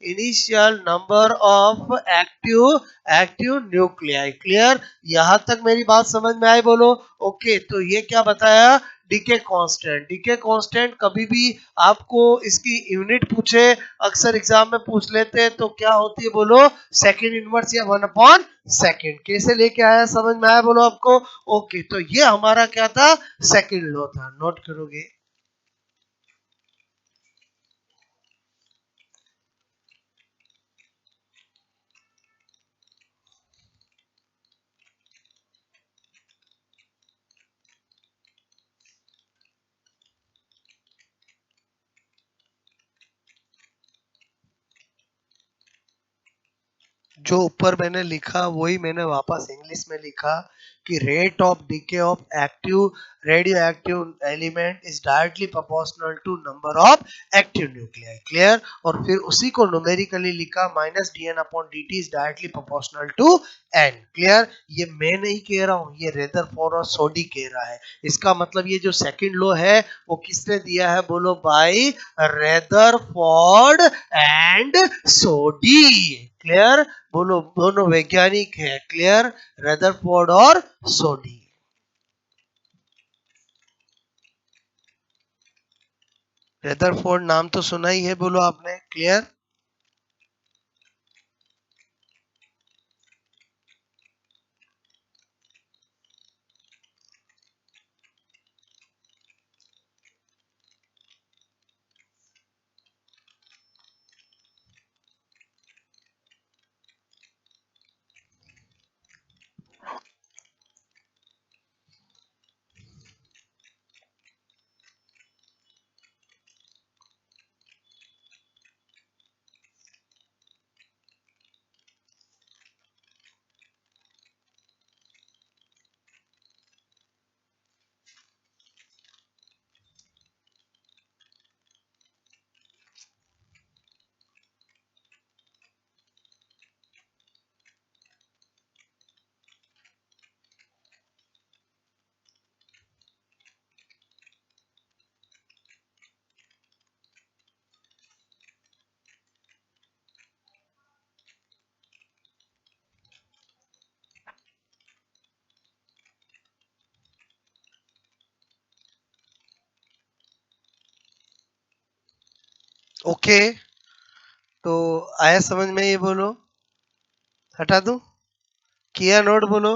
initial number of active nuclei. Clear? यहां तक मेरी बात समझ में आई? बोलो ओके। तो ये क्या बताया? Decay constant. डीके कांस्टेंट कभी भी आपको इसकी यूनिट पूछे, अक्सर एग्जाम में पूछ लेते हैं, तो क्या होती है? बोलो सेकंड इनवर्स या 1 अपॉन सेकंड। कैसे लेके आया? समझ में आया? बोलो आपको ओके। तो ये हमारा क्या था? सेकंड लॉ था। नोट करोगे? जो ऊपर मैंने लिखा वही मैंने वापस इंग्लिश में लिखा कि rate of decay of active radio active element is directly proportional to number of active nuclei. Clear? और फिर उसी को न्यूमेरिकली लिखा minus D N upon D T is directly proportional to n. Clear? ये मैं नहीं कह रहा हूँ, ये रेदरफोर्ड और सोडी कह रहा है। इसका मतलब ये जो सेकंड लॉ है वो किसने दिया है? बोलो by Rutherford and Soddy. Clear? बोलो, दोनों वैज्ञानिक है, क्लियर? रदरफोर्ड और सोडी। रदरफोर्ड नाम तो सुना ही है, बोलो आपने, क्लियर? ओके, तो आया समझ में? ये बोलो, हटा दूं? किया नोट? बोलो।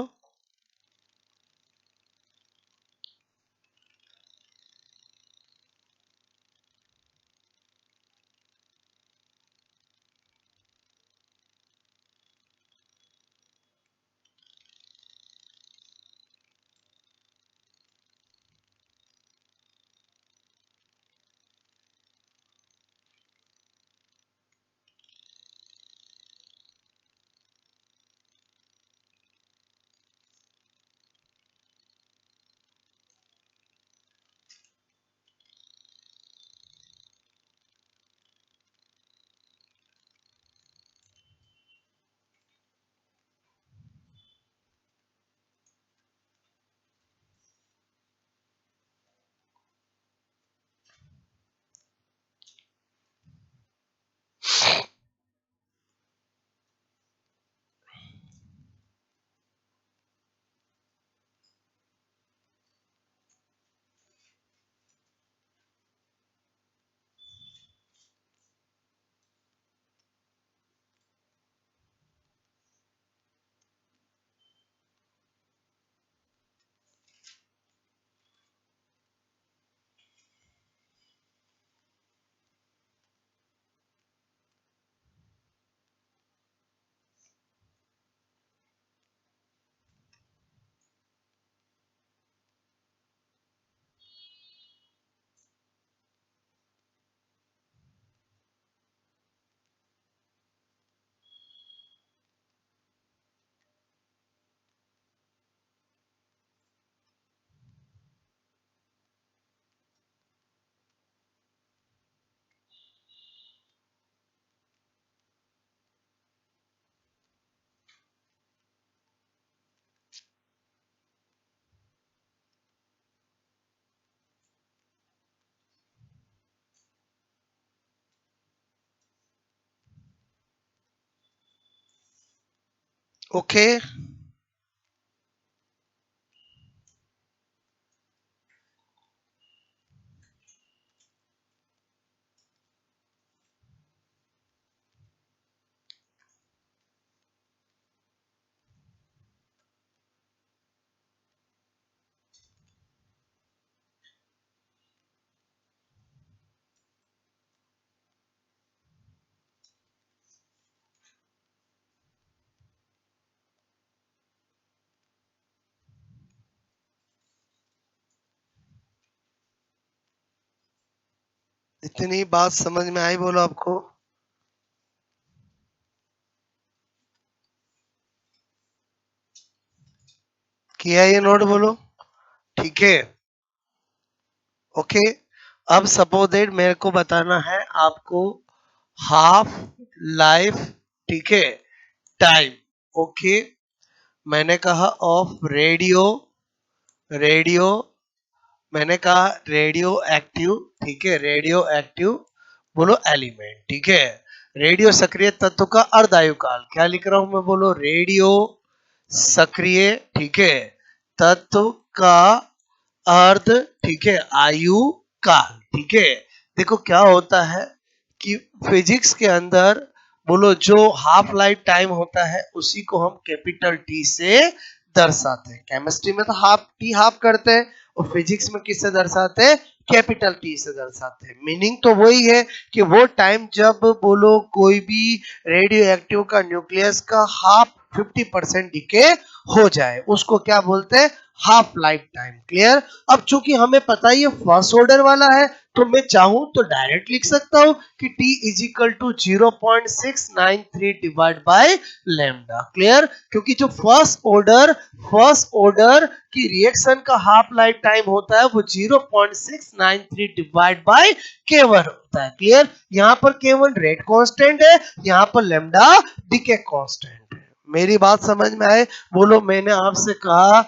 ओके, इतनी बात समझ में आई? बोलो आपको। किया ये नोट? बोलो, ठीक है। ओके, अब सपोज दैट मेरे को बताना है आपको हाफ लाइफ, ठीक है, टाइम। ओके, मैंने कहा ऑफ रेडियो, रेडियो, मैंने कहा रेडियो एक्टिव, ठीक है, रेडियो एक्टिव, बोलो एलिमेंट, ठीक है। रेडियो सक्रिय तत्व का अर्ध आयुकाल, क्या लिख रहा हूं मैं, बोलो रेडियो सक्रिय, ठीक है, तत्व का अर्ध, ठीक है, आयु काल, ठीक है। देखो क्या होता है कि फिजिक्स के अंदर बोलो जो हाफ लाइफ टाइम होता है उसी को हम कैपिटल टी से दर्शाते हैं। केमिस्ट्री में तो हाफ टी हाफ करते हैं और फिजिक्स में किससे दर्शाते हैं, कैपिटल टी से दर्शाते हैं। मीनिंग तो वही है कि वो टाइम जब बोलो कोई भी रेडियो एक्टिव का न्यूक्लियस का हाफ 50% डिके हो जाए, उसको क्या बोलते हैं, हाफ लाइफ टाइम। क्लियर। अब चूंकि हमें पता ही है फर्स्ट ऑर्डर वाला है, तो मैं चाहूं तो डायरेक्ट लिख सकता हूं कि T is equal to 0.693 divide by lambda. Clear. क्योंकि जो फर्स्ट ऑर्डर की रिएक्शन का हाफ लाइफ टाइम होता है वो 0.693 डिवाइड बाय K1 होता है। क्लियर। यहाँ पर K1 रेट कांस्टेंट है, यहाँ पर लैम्डा डीके कांस्टेंट है। मेरी बात समझ में आए, बोलो मैंने आपसे कहा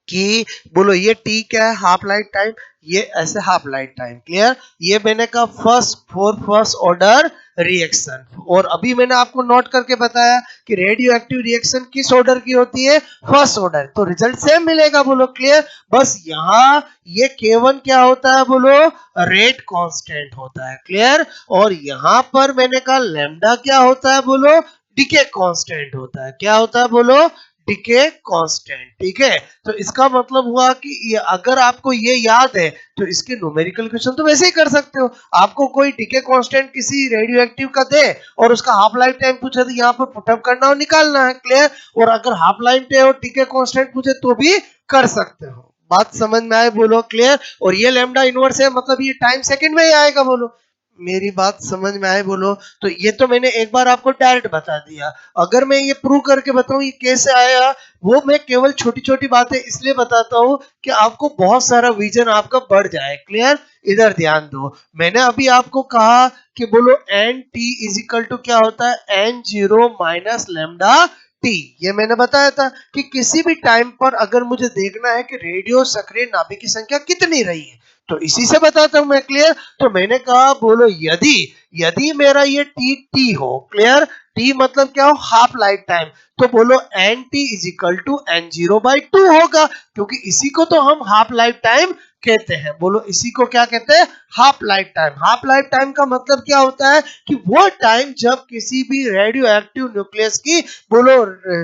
कि बोलो ये टी क्या है, हाफ लाइफ टाइम, ये ऐसे हाफ लाइफ टाइम। क्लियर। ये मैंने कहा फर्स्ट ऑर्डर रिएक्शन, और अभी मैंने आपको नोट करके बताया कि रेडियो एक्टिव रिएक्शन किस ऑर्डर की होती है, फर्स्ट ऑर्डर, तो रिजल्ट सेम मिलेगा। बोलो क्लियर। बस यहाँ ये K1 क्या होता है, बोलो रेट कांस्टेंट होता है। क्लियर। और यहाँ पर मैंने कहा लैम्डा क्या होता है, बोलो डीके कांस्टेंट होता है। क्या होता है, बोलो डीके कांस्टेंट। ठीक है। तो इसका मतलब हुआ कि अगर आपको ये याद है तो इसके न्यूमेरिकल क्वेश्चन तो वैसे ही कर सकते हो। आपको कोई डीके कांस्टेंट किसी रेडियो एक्टिव का दे और उसका हाफ लाइफ टाइम पूछे तो यहाँ पर पुटअप करना और निकालना है। क्लियर। और अगर हाफ लाइफ टाइम और डीके कांस्टेंट पूछे तो भी कर सकते हो। बात समझ में आए, बोलो क्लियर। और ये लैम्डा इनवर्स है, मतलब ये टाइम सेकंड में ही आएगा। बोलो मेरी बात समझ में आए, बोलो। तो ये तो मैंने एक बार आपको डायरेक्ट बता दिया। अगर मैं ये प्रूव करके बताऊं ये कैसे आया, वो मैं केवल छोटी छोटी बातें इसलिए बताता हूं कि आपको बहुत सारा विजन आपका बढ़ जाए। क्लियर। इधर ध्यान दो, मैंने अभी आपको कहा कि बोलो n T is equal to क्या होता है, n zero minus lambda t. ये मैंने बताया था कि किसी भी टाइम पर अगर मुझे देखना है कि रेडियो सक्रिय नाभिक की संख्या कितनी रही है तो इसी से बताता हूं मैं। क्लियर। तो मैंने कहा बोलो यदि यदि मेरा ये टी टी हो, क्लियर, टी मतलब क्या हो, हाफ लाइफ टाइम, तो बोलो n T is equal to N zero by two होगा, क्योंकि इसी को तो हम हाफ लाइफ टाइम कहते हैं। बोलो इसी को क्या कहते हैं, half life time. Half life time का मतलब क्या होता है कि वो टाइम जब किसी भी रेडियो एक्टिव न्यूक्लियस की बोलो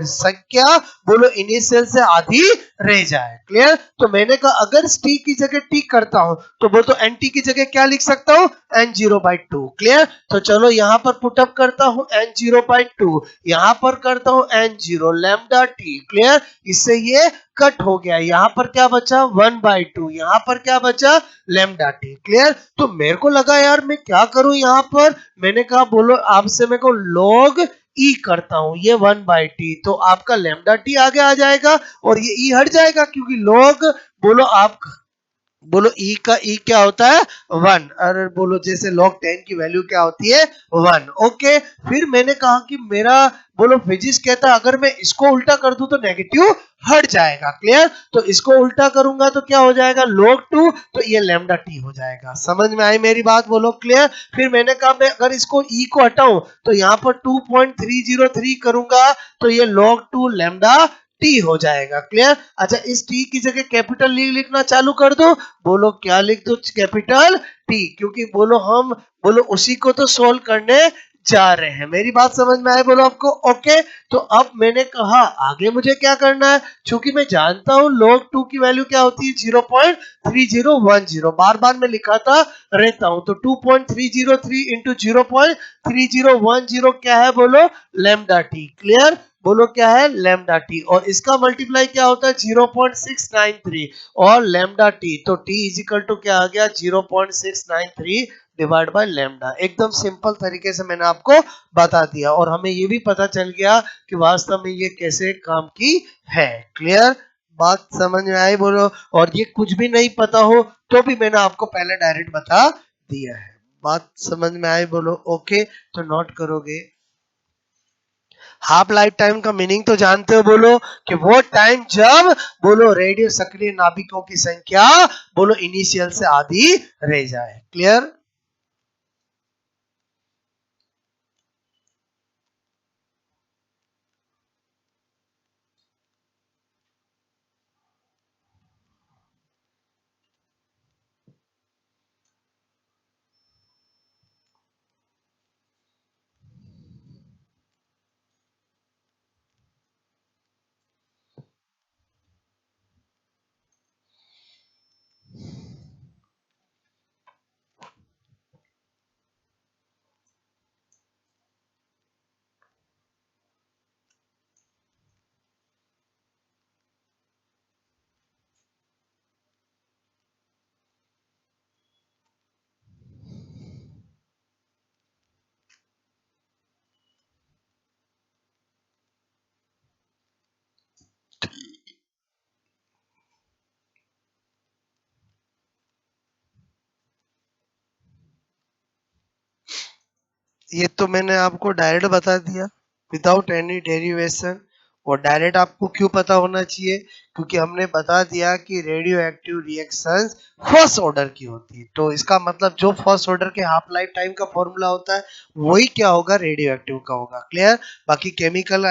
संख्या बोलो इनिशियल से आधी रह जाए। क्लियर। तो मैंने कहा अगर टी की जगह टी करता हूं तो बोल तो एन टी की जगह क्या लिख सकता हूं, n zero by two. Clear. तो चलो यहां पर पुटअप करता हूं एन जीरो बाई टू, यहां पर करता हूं n zero lambda t. Clear. इससे ये कट हो गया, यहां पर क्या बचा 1/2, यहां पर क्या बचा लैम्डा टी। क्लियर। तो मेरे को लगा यार मैं क्या करूं यहां पर, मैंने कहा बोलो आपसे मेरे को log ई करता हूं, ये 1/t, तो आपका लैम्डा टी आगे आ जाएगा और ये ई हट जाएगा, क्योंकि log बोलो आप बोलो ई का ई क्या होता है 1, और बोलो जैसे log 10 की वैल्यू क्या होती है 1। ओके। फिर मैंने कहा कि मेरा बोलो फिजिक्स कहता है अगर मैं इसको उल्टा कर दूं तो नेगेटिव हट जाएगा। क्लियर। तो इसको उल्टा करूंगा तो क्या हो जाएगा log 2, तो ये लैम्डा टी हो जाएगा। समझ में आई मेरी बात, बोलो क्लियर। फिर मैंने कहा मैं अगर इसको ई को हटाऊं तो यहाँ पर 2.303 करूंगा तो ये log 2 लैम्डा टी हो जाएगा। क्लियर। अच्छा इस टी की जगह कैपिटल लिखना चालू कर दो, बोलो क्या लिख दो, कैपिटल टी, क्योंकि बोलो हम बोलो उसी को तो सोल्व करने जा रहे हैं। मेरी बात समझ में आए, बोलो आपको। ओके। तो अब मैंने कहा आगे मुझे क्या करना है, क्योंकि मैं जानता हूं log 2 की वैल्यू क्या होती है 0.3010, बार बार मैं लिखाता रहता हूं। तो 2.303 इंटू 0.3010 क्या है, बोलो लैम्डा टी। क्लियर। बोलो क्या है लैम्डा टी, और इसका मल्टीप्लाई क्या होता है 0.693 और लैम्डा टी, तो टी इज इक्वल टू क्या आ गया 0.693 डिवाइड बाय लैम्डा। एकदम सिंपल तरीके से मैंने आपको बता दिया और हमें ये भी पता चल गया कि वास्तव में ये कैसे काम की है। क्लियर। बात समझ में आई, बोलो। और ये कुछ भी नहीं पता हो तो भी मैंने आपको पहले डायरेक्ट बता दिया है। बात समझ में आई, बोलो ओके। तो नोट करोगे हाफ लाइफ टाइम का मीनिंग तो जानते हो, बोलो कि वो टाइम जब बोलो रेडियो सक्रिय नाभिकों की संख्या बोलो इनिशियल से आधी रह जाए। क्लियर। ये तो मैंने आपको डायरेक्ट बता दिया विदाउट एनी डेरिवेशन। और डायरेक्ट आपको क्यों पता होना चाहिए? क्योंकि हमने बता दिया कि radio active reactions first order की होती है, तो इसका मतलब जो फर्स्ट ऑर्डर के हाफ लाइफ टाइम का फॉर्मूला होता है वही क्या होगा, रेडियो एक्टिव का होगा। क्लियर? बाकी केमिकल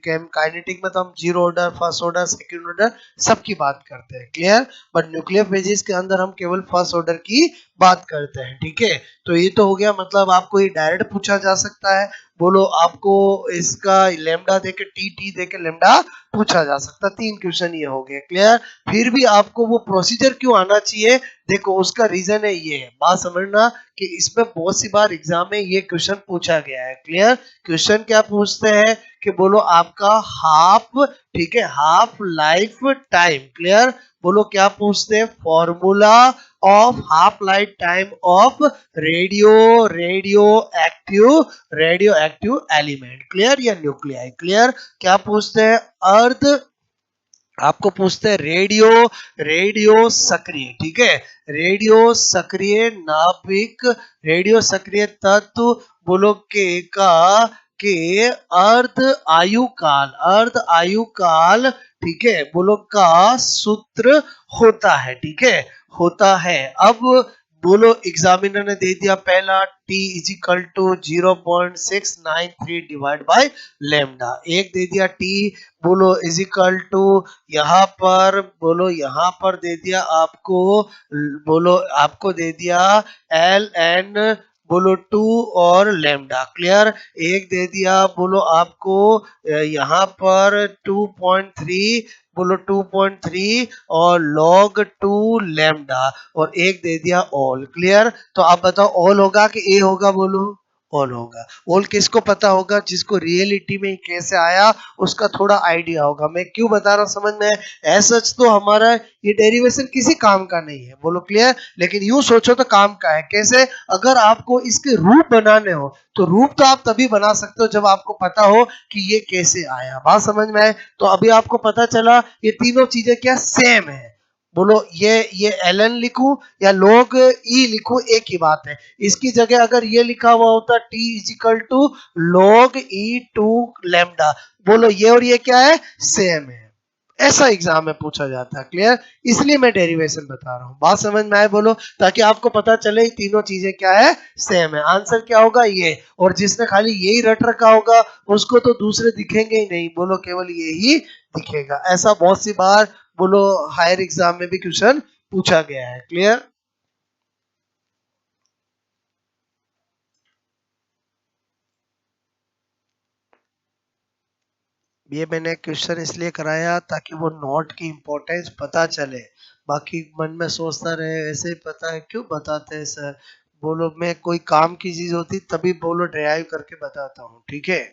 काइनेटिक में तो हम zero order, first order, second order सबकी बात करते हैं। क्लियर? बट न्यूक्लियर फेजेस के अंदर हम केवल फर्स्ट ऑर्डर की बात करते हैं। ठीक है, तो ये तो हो गया, मतलब आपको ये डायरेक्ट पूछा जा सकता है। बोलो आपको इसका लेमडा देके टी टी देके लेमडा पूछा जा सकता है। 3 क्वेश्चन ये हो गए। क्लियर? फिर भी आपको वो प्रोसीजर क्यों आना चाहिए, देखो उसका रीजन है, ये है बात समझना कि इसमें बहुत सी बार एग्जाम में ये क्वेश्चन पूछा गया है। क्लियर? क्वेश्चन क्या पूछते हैं कि बोलो आपका हाफ, ठीक है, हाफ लाइफ टाइम। क्लियर? बोलो क्या पूछते हैं, formula of half life time of radio radio active element. Clear? या न्यूक्लियाई। क्लियर? क्या पूछते हैं, अर्थ, आपको पूछते हैं रेडियो रेडियो सक्रिय, ठीक है, रेडियो सक्रिय नाभिक, रेडियो सक्रिय तत्व, बोलो के अर्ध आयु काल, अर्ध आयु काल, ठीक है, बोलो का सूत्र होता है। ठीक है, होता है। अब बोलो एग्जामिनर ने दे दिया पहला t is equal to 0.693 divide by lambda, एक दे दिया टी, बोलो इज इक्वल टू, यहाँ पर बोलो यहाँ पर दे दिया आपको, बोलो आपको दे दिया एल एन, बोलो 2 और लेमडा। क्लियर? एक दे दिया बोलो आपको यहाँ पर 2.3, बोलो 2.3 और log 2 लेमडा, और एक दे दिया ऑल। क्लियर? तो आप बताओ ऑल होगा कि ए होगा, बोलो ऑल होगा। ऑल किसको पता होगा, जिसको रियलिटी में कैसे आया उसका थोड़ा आइडिया होगा। मैं क्यों बता रहा हूँ समझ में? एज सच तो हमारा ये डेरिवेशन किसी काम का नहीं है, बोलो क्लियर, लेकिन यूं सोचो तो काम का है। कैसे? अगर आपको इसके रूप बनाने हो तो रूप तो आप तभी बना सकते हो जब आपको पता हो कि ये कैसे आया। बात समझ में आए? तो अभी आपको पता चला ये तीनों चीजें क्या सेम है। बोलो ये एल एन लिखूं या लोग ई लिखूं, एक ही बात है। इसकी जगह अगर ये लिखा हुआ होता t is equal to log e two lambda, बोलो ये और ये क्या है, सेम है। ऐसा एग्जाम में पूछा जाता है। क्लियर? इसलिए मैं डेरिवेशन बता रहा हूँ। बात समझ में आए? बोलो, ताकि आपको पता चले तीनों चीजें क्या है, सेम है। आंसर क्या होगा, ये। और जिसने खाली यही रट रखा होगा उसको तो दूसरे दिखेंगे ही नहीं, बोलो केवल ये ही दिखेगा। ऐसा बहुत सी बार बोलो हायर एग्जाम में भी क्वेश्चन पूछा गया है। क्लियर? ये मैंने क्वेश्चन इसलिए कराया ताकि वो नोट की इम्पोर्टेंस पता चले। बाकी मन में सोचता रहे ऐसे ही पता है क्यों बताते हैं सर, बोलो मैं कोई काम की चीज होती तभी बोलो ड्राइव करके बताता हूँ। ठीक है?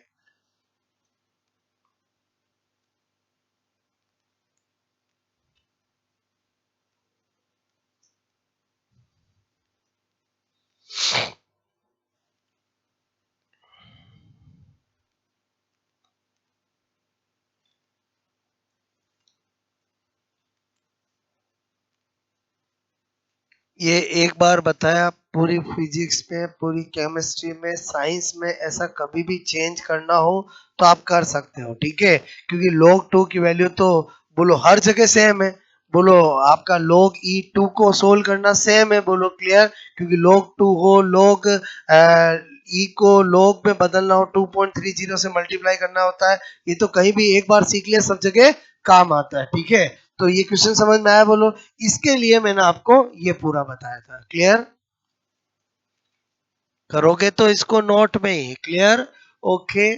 ये एक बार बताया, पूरी फिजिक्स में, पूरी केमिस्ट्री में, साइंस में ऐसा कभी भी चेंज करना हो तो आप कर सकते हो। ठीक है? क्योंकि log 2 की वैल्यू तो बोलो हर जगह सेम है। बोलो आपका log ई टू को सोल्व करना सेम है, बोलो क्लियर, क्योंकि log 2 हो, log ई को log में बदलना हो, 2.30 से मल्टीप्लाई करना होता है। ये तो कहीं भी एक बार सीख लिया सब जगह काम आता है। ठीक है? तो ये क्वेश्चन समझ में आया, बोलो? इसके लिए मैंने आपको ये पूरा बताया था। क्लियर? करोगे तो इसको नोट में ही। क्लियर? ओके।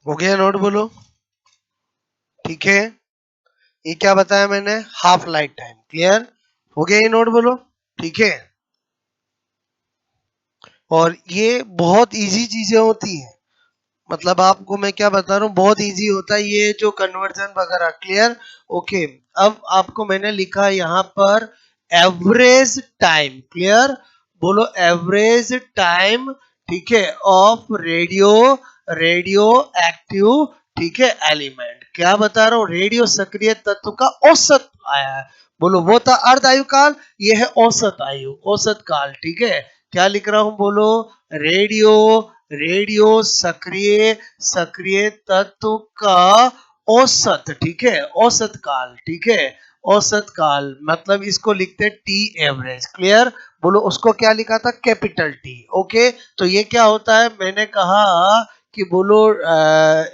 हो गया नोट बोलो, ठीक है। ये क्या बताया मैंने, हाफ लाइफ टाइम, क्लियर हो गया ये नोट बोलो, ठीक है। और ये बहुत इजी चीजें होती है, मतलब आपको मैं क्या बता रहा हूँ, बहुत इजी होता है ये जो कन्वर्जन वगैरह, क्लियर ओके। अब आपको मैंने लिखा यहाँ पर एवरेज टाइम, क्लियर बोलो एवरेज टाइम, ठीक है, ऑफ रेडियो रेडियो एक्टिव, ठीक है, एलिमेंट। क्या बता रहा हूँ, रेडियो सक्रिय तत्व का औसत आया है, बोलो वो था अर्ध आयु काल, ये है औसत आयु, औसत काल, ठीक है। क्या लिख रहा हूं, बोलो रेडियो रेडियो सक्रिय सक्रिय तत्व का औसत, ठीक है, औसत काल, ठीक है, औसत काल, मतलब इसको लिखते हैं टी एवरेज, क्लियर बोलो उसको क्या लिखा था, कैपिटल टी, ओके। तो ये क्या होता है, मैंने कहा कि बोलो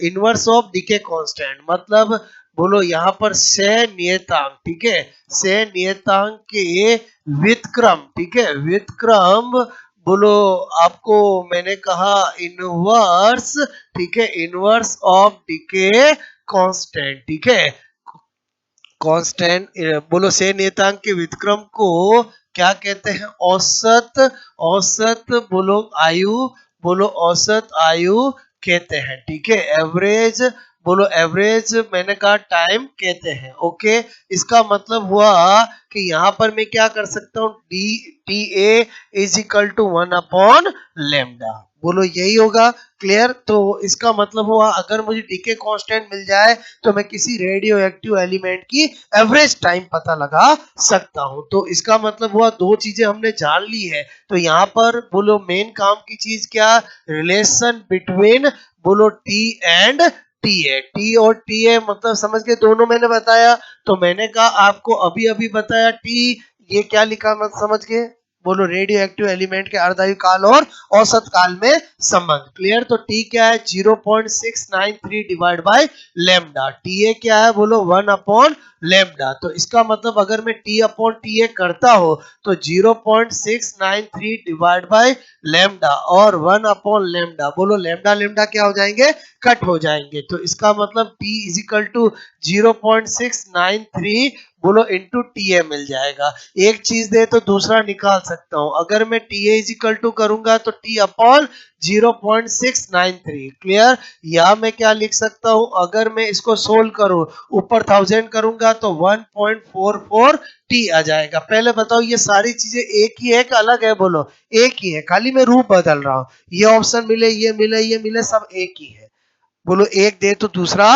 इनवर्स ऑफ डीके कांस्टेंट, मतलब बोलो यहाँ पर से नियतांक, ठीक है, से नियतांक के व्युत्क्रम, ठीक है, व्युत्क्रम, बोलो आपको मैंने कहा इनवर्स, ठीक है, इनवर्स ऑफ डीके कांस्टेंट, ठीक है, कांस्टेंट, बोलो से नियतांक के व्युत्क्रम को क्या कहते हैं, औसत, औसत बोलो आयु, बोलो औसत आयु कहते हैं, ठीक है, एवरेज, बोलो एवरेज मैंने कहा टाइम कहते हैं, ओके। इसका मतलब हुआ कि यहाँ पर मैं क्या कर सकता हूँ, D T A is equal to 1/λ, बोलो यही होगा, क्लियर। तो इसका मतलब हुआ अगर मुझे डीके कांस्टेंट मिल जाए तो मैं किसी रेडियो एक्टिव एलिमेंट की एवरेज टाइम पता लगा सकता हूं। तो इसका मतलब हुआ दो चीजें हमने जान ली है। तो यहाँ पर बोलो मेन काम की चीज क्या, रिलेशन बिटवीन बोलो T and T A, T और टी ए मतलब समझ के दोनों मैंने बताया। तो मैंने कहा आपको अभी अभी बताया टी, ये क्या लिखा मत समझ के, बोलो रेडियो एक्टिव एलिमेंट के अर्धायु काल और औसत काल में संबंध, क्लियर। तो टी क्या है 0.693 divide by lambda, T A क्या है बोलो 1/λ। तो इसका मतलब अगर मैं टी अपॉन टी ए करता हो तो 0.693 डिवाइड बाय लेमडा और 1/λ, बोलो लेमडा लेमडा क्या हो जाएंगे, कट हो जाएंगे। तो इसका मतलब टी इज इक्वल टू 0.693 बोलो इंटू टी ए मिल जाएगा। एक चीज दे तो दूसरा निकाल सकता हूं, अगर मैं t A is equal to करूंगा तो टी अपॉन 0.693, क्लियर। या मैं क्या लिख सकता हूं, अगर मैं इसको सोल्व करूं ऊपर 1000 करूंगा तो 1.44 टी आ जाएगा। पहले बताओ ये सारी चीजें एक ही है कि अलग है, बोलो एक ही है, खाली मैं रूप बदल रहा हूं, ये ऑप्शन मिले ये मिले ये मिले सब एक ही है, बोलो एक दे तो दूसरा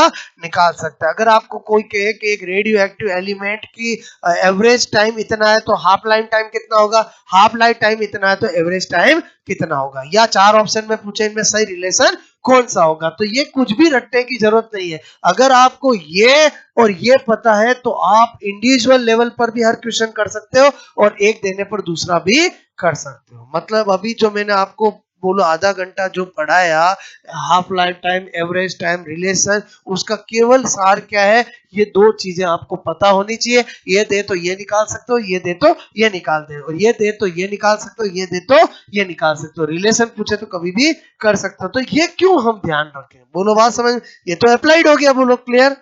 निकाल सकता है। अगर आपको कोई कहे कि एक रेडियो एक्टिव एलिमेंट की एवरेज टाइम इतना है तो हाफ लाइफ टाइम कितना होगा, हाफ लाइफ टाइम इतना है तो एवरेज टाइम कितना होगा, या चार ऑप्शन में पूछे इनमें सही रिलेशन कौन सा होगा, तो ये कुछ भी रटने की जरूरत नहीं है। अगर आपको ये और ये पता है तो आप इंडिविजुअल लेवल पर भी हर क्वेश्चन कर सकते हो और एक देने पर दूसरा भी कर सकते हो। मतलब अभी जो मैंने आपको बोलो आधा घंटा जो पढ़ाया, half life time average time relation, उसका केवल सार क्या है, ये दो चीजें आपको पता होनी चाहिए, ये दे तो ये निकाल सकते हो, ये दे तो ये निकाल दे, और ये दे तो ये निकाल सकते हो, ये दे तो ये निकाल सकते हो, रिलेशन पूछे तो कभी भी कर सकते हो। तो ये क्यों हम ध्यान रखें, बोलो बात समझ, ये तो अप्लाइड हो गया, बोलो क्लियर।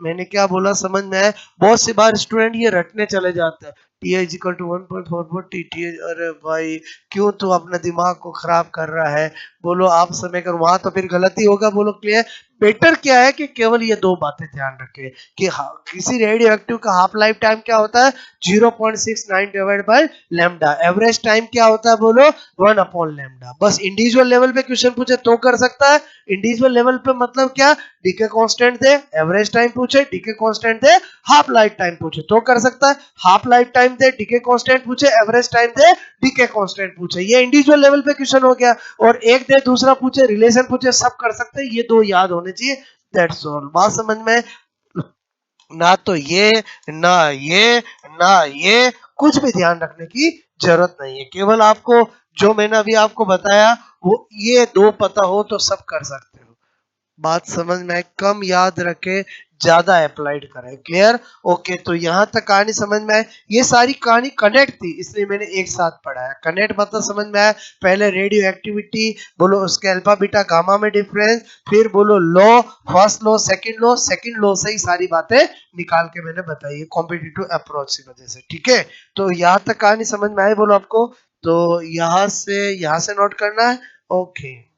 मैंने क्या बोला समझ में आया। बहुत सी बार स्टूडेंट ये रटने चले जाते हैं, t is equal to 1.44 t t, अरे भाई क्यों तू अपने दिमाग को खराब कर रहा है, बोलो आप समय कर, वहां तो फिर गलती होगा, बोलो क्लियर। बेटर क्या है कि केवल ये दो बातें ध्यान रखें कि किसी रेडियो एक्टिव का हाफ लाइफ टाइम क्या होता है 0.69 divide by lambda, average time क्या होता है बोलो 1/λ। बस इंडिविजुअल लेवल पे क्वेश्चन पूछे तो कर सकता है, इंडिविजुअल लेवल पे मतलब क्या, डीके कांस्टेंट दे एवरेज टाइम पूछे, डीके कांस्टेंट दे हाफ लाइफ टाइम पूछे तो कर सकता है, हाफ लाइफ टाइम दे डीके कांस्टेंट पूछे, एवरेज टाइम दे डीके कांस्टेंट पूछे, ये इंडिविजुअल लेवल पे क्वेश्चन हो गया। और एक दे दूसरा पूछे रिलेशन पूछे, सब कर सकते हैं, ये दो याद होने चाहिए, दैट्स ऑल। बात समझ में, ना तो ये ना ये ना ये कुछ भी ध्यान रखने की जरूरत नहीं है, केवल आपको जो मैंने अभी आपको बताया वो ये दो पता हो तो सब कर सकते हो। बात समझ में आए, कम याद रखे, ज्यादा अप्लाइड करें। क्लियर? ओके, तो यहां तक कहानी समझ में आए। ये सारी कहानी कनेक्ट थी, इसलिए मैंने एक साथ पढ़ाया। कनेक्ट मतलब समझ में आया, पहले रेडियो एक्टिविटी बोलो, उसके अल्फा बीटा गामा में डिफरेंस, फिर बोलो law, first law, second law से ही सारी बातें निकाल के मैंने बताई है कॉम्पिटिटिव अप्रोच की वजह से। ठीक है, तो यहां तक कहानी समझ में आई बोलो आपको? तो यहां से नोट करना है। ओके।